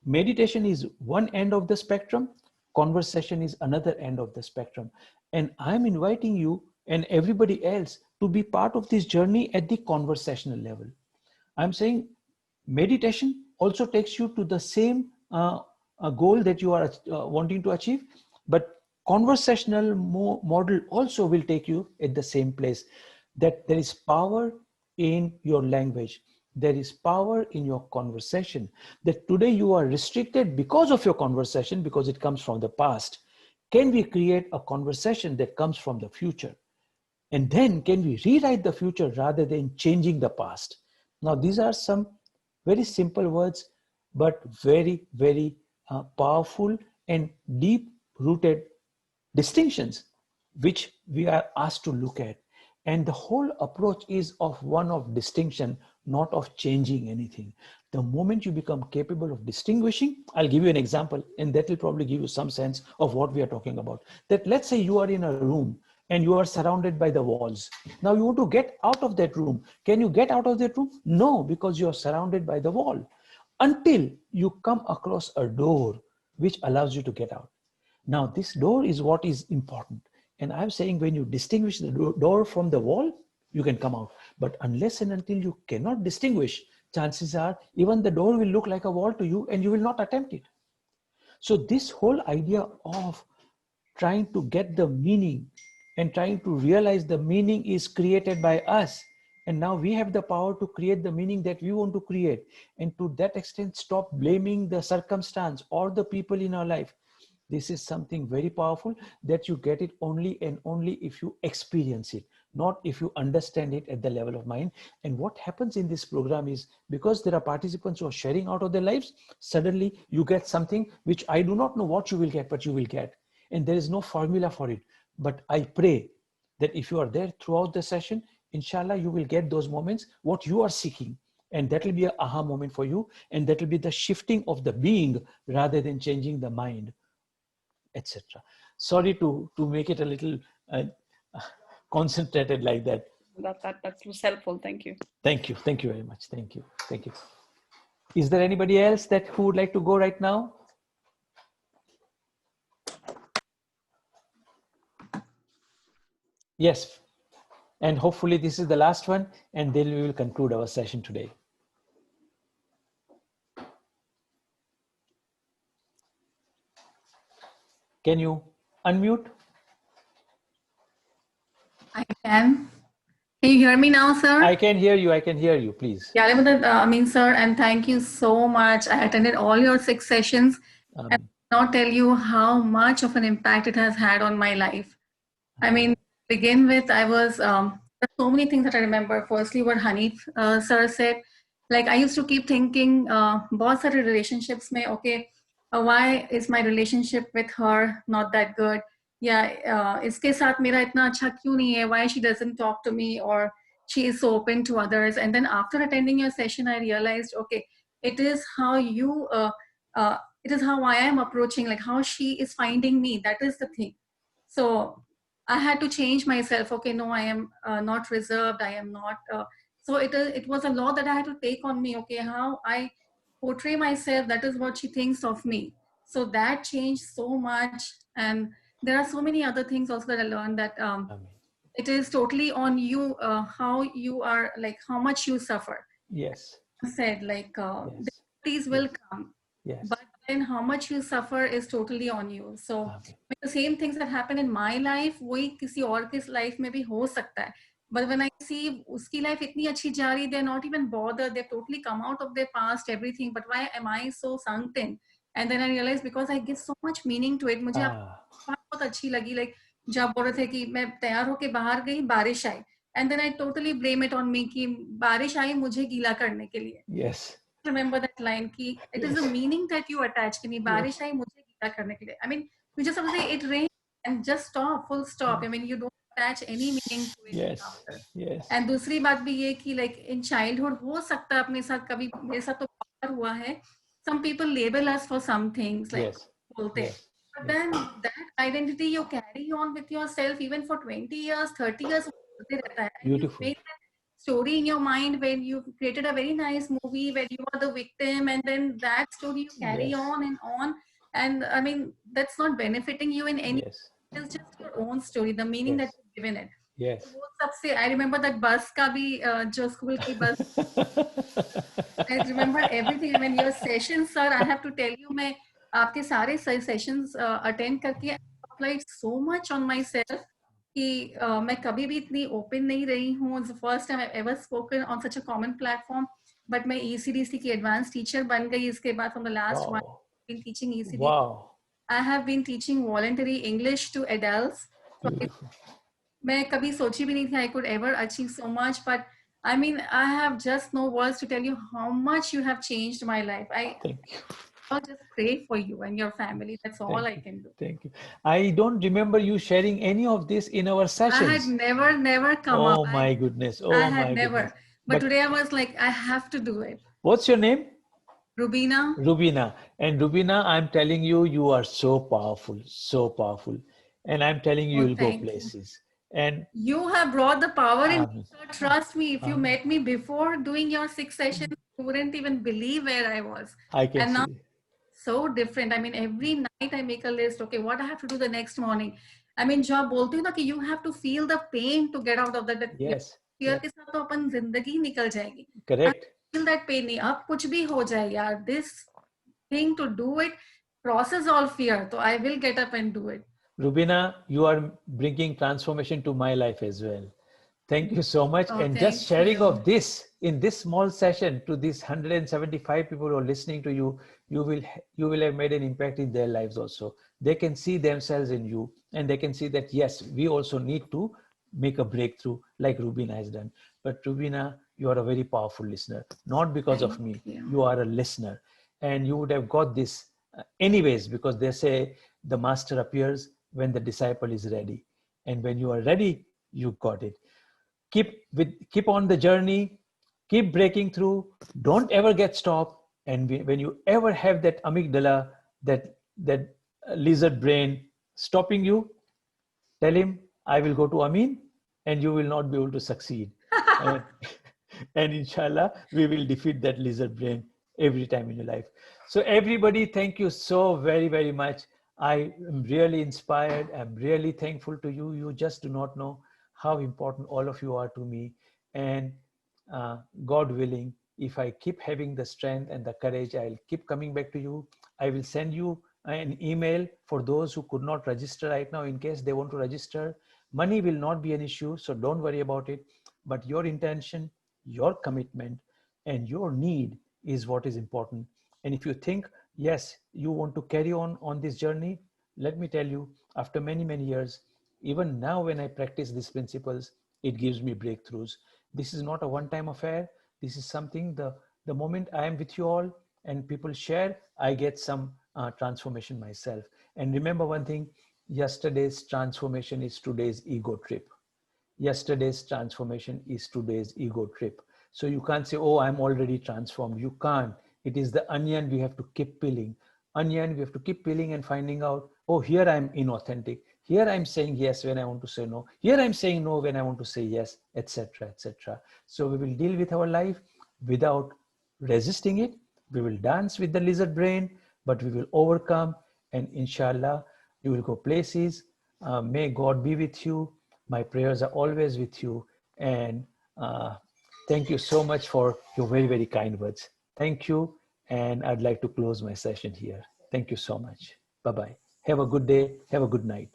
meditation is one end of the spectrum. Conversation is another end of the spectrum. And I'm inviting you and everybody else to be part of this journey at the conversational level. I'm saying meditation also takes you to the same goal that you are wanting to achieve, but conversational model also will take you at the same place. That there is power in your language, there is power in your conversation. That today you are restricted because of your conversation, because it comes from the past. Can we create a conversation that comes from the future? And then can we rewrite the future rather than changing the past? Now, these are some very simple words, but very, very powerful and deep rooted distinctions which we are asked to look at. And the whole approach is of one of distinction, not of changing anything. The moment you become capable of distinguishing, I'll give you an example, and that will probably give you some sense of what we are talking about. That let's say you are in a room and you are surrounded by the walls. Now you want to get out of that room. Can you get out of that room? No, because you are surrounded by the wall. Until you come across a door which allows you to get out. Now, this door is what is important. And I'm saying when you distinguish the door from the wall, you can come out. But unless and until you cannot distinguish, chances are even the door will look like a wall to you and you will not attempt it. So this whole idea of trying to get the meaning and trying to realize the meaning is created by us. And now we have the power to create the meaning that we want to create. And to that extent, stop blaming the circumstance or the people in our life. This is something very powerful that you get it only and only if you experience it, not if you understand it at the level of mind. And what happens in this program is, because there are participants who are sharing out of their lives, suddenly you get something which I do not know what you will get, but you will get. And there is no formula for it. But I pray that if you are there throughout the session, inshallah, you will get those moments, what you are seeking. And that will be an aha moment for you. And that will be the shifting of the being rather than changing the mind, etc. Sorry to make it a little concentrated like that. That was helpful. Thank you. Thank you. Thank you very much. Thank you. Thank you. Is there anybody else who would like to go right now? Yes. And hopefully this is the last one, and then we will conclude our session today. Can you unmute? I can. Can you hear me now, sir? I can hear you. I can hear you, please. Yeah, Amin, sir, and thank you so much. I attended all your 6 sessions and I cannot tell you how much of an impact it has had on my life. I mean, to begin with, I was, there's so many things that I remember. Firstly, what Hanif sir said, like I used to keep thinking, बहुत सारे relationships में, okay, why is my relationship with her not that good? Yeah, इसके साथ मेरा इतना अच्छा क्यों नहीं है? Why she doesn't talk to me, or she is so open to others? And then after attending your session, I realized, okay, it is how you, it is how I am approaching, like how she is finding me. That is the thing. So I had to change myself. Okay, no, I am not reserved. I am not. So it was a law that I had to take on me. Okay, how I portray myself, that is what she thinks of me. So that changed so much. And there are so many other things also that I learned, that it is totally on you, how you are, like how much you suffer. Yes. I said, like difficulties will come. Yes. But then how much you suffer is totally on you. So the same things that happen in my life, वही किसी और के life में भी हो सकता है. But when I see उसकी life इतनी अच्छी जा रही, they're not even bothered. They've totally come out of their past, everything. But why am I so sunk in? And then I realized, because I give so much meaning to it. मुझे बात बहुत अच्छी लगी. Like जब बोल रहे थे कि मैं तैयार होके बाहर गई, बारिश आई. And then I totally blame it on me कि बारिश आई मुझे गीला करने के लिए. Yes. Remember that line ki it is the meaning that you attach ki nahi barish aayi mujhe gila karne ke liye. I mean, you just have to say it rained and just stop, full stop. I mean, you don't attach any meaning to it. Yes. Yes. And दूसरी बात भी ये कि like in childhood हो सकता है अपने साथ कभी, मेरे साथ तो बार हुआ है, some people label us for some things, like बोलते हैं. But then that identity you carry on with yourself even for 20 years, 30 years बोलते रहता है. Beautiful. You make that story in your mind when you created a very nice movie where you are the victim, and then that story you carry on and on. And I mean, that's not benefiting you in any. It's just your own story, the meaning that you've given it. Yes. So वो सबसे I remember that bus का भी जो school की bus. I remember everything. I mean your sessions, sir. I have to tell you, मैं आपके सारे sessions attend करके applied so much on myself कि मैं कभी भी इतनी open नहीं रही हूँ. It's the first time I've ever spoken on such a common platform. But मैं ECDC की advanced teacher बन गई इसके बाद from the last one. I've been teaching ECDC. Wow. I have been teaching voluntary English to adults. Beautiful. मैं कभी सोची भी नहीं थी I could ever achieve so much, but I mean, I have just no words to tell you how much you have changed my life. Thank you. I'll just pray for you and your family. That's all I can do. Thank you. I don't remember you sharing any of this in our sessions. I had never come up. Oh my goodness. Oh I had my never. goodness. But today I was like, I have to do it. What's your name? Rubina. Rubina. And Rubina, I'm telling you, you are so powerful, so powerful. And I'm telling you, you'll go places. And you have brought the power in. Amen. Trust me, if you met me before doing your 6 sessions, you wouldn't even believe where I was. I can and now see. So different. I mean, every night I make a list. Okay, what I have to do the next morning. I mean, जो आप बोलते हो ना कि you have to feel the pain to get out of that. Yes. Fear के साथ तो अपन जिंदगी निकल जाएगी. Correct. Feel that pain नहीं. अब कुछ भी हो जाए यार. This thing to do it crosses all fear. So I will get up and do it. Rubina, you are bringing transformation to my life as well. Thank you so much. And just sharing of this in this small session to these 175 people who are listening to you, you will have made an impact in their lives also. They can see themselves in you and they can see that, yes, we also need to make a breakthrough like Rubina has done. But Rubina, you are a very powerful listener, not because of me. You are a listener and you would have got this anyways, because they say the master appears when the disciple is ready. And when you are ready, you got it. Keep on the journey, keep breaking through, don't ever get stopped. And when you ever have that amygdala, that lizard brain stopping you, tell him, I will go to Amin and you will not be able to succeed. And inshallah, we will defeat that lizard brain every time in your life. So everybody, thank you so very, very much. I am really inspired. I'm really thankful to you. You just do not know how important all of you are to me. And God willing, if I keep having the strength and the courage, I'll keep coming back to you. I will send you an email for those who could not register right now in case they want to register. Money will not be an issue, so don't worry about it. But your intention, your commitment, and your need is what is important. And if you think, yes, you want to carry on this journey, let me tell you, after many, many years, even now when I practice these principles, it gives me breakthroughs. This is not a one-time affair. This is something, the moment I am with you all and people share, I get some transformation myself. And remember one thing, yesterday's transformation is today's ego trip. Yesterday's transformation is today's ego trip. So you can't say, oh, I'm already transformed. You can't. It is the onion we have to keep peeling. Onion, we have to keep peeling and finding out, oh, here I'm inauthentic. Here I'm saying yes when I want to say no. Here I'm saying no when I want to say yes, etc., etc. So we will deal with our life without resisting it. We will dance with the lizard brain, but we will overcome. And inshallah, you will go places. May God be with you. My prayers are always with you. And thank you so much for your very, very kind words. Thank you. And I'd like to close my session here. Thank you so much. Bye-bye. Have a good day. Have a good night.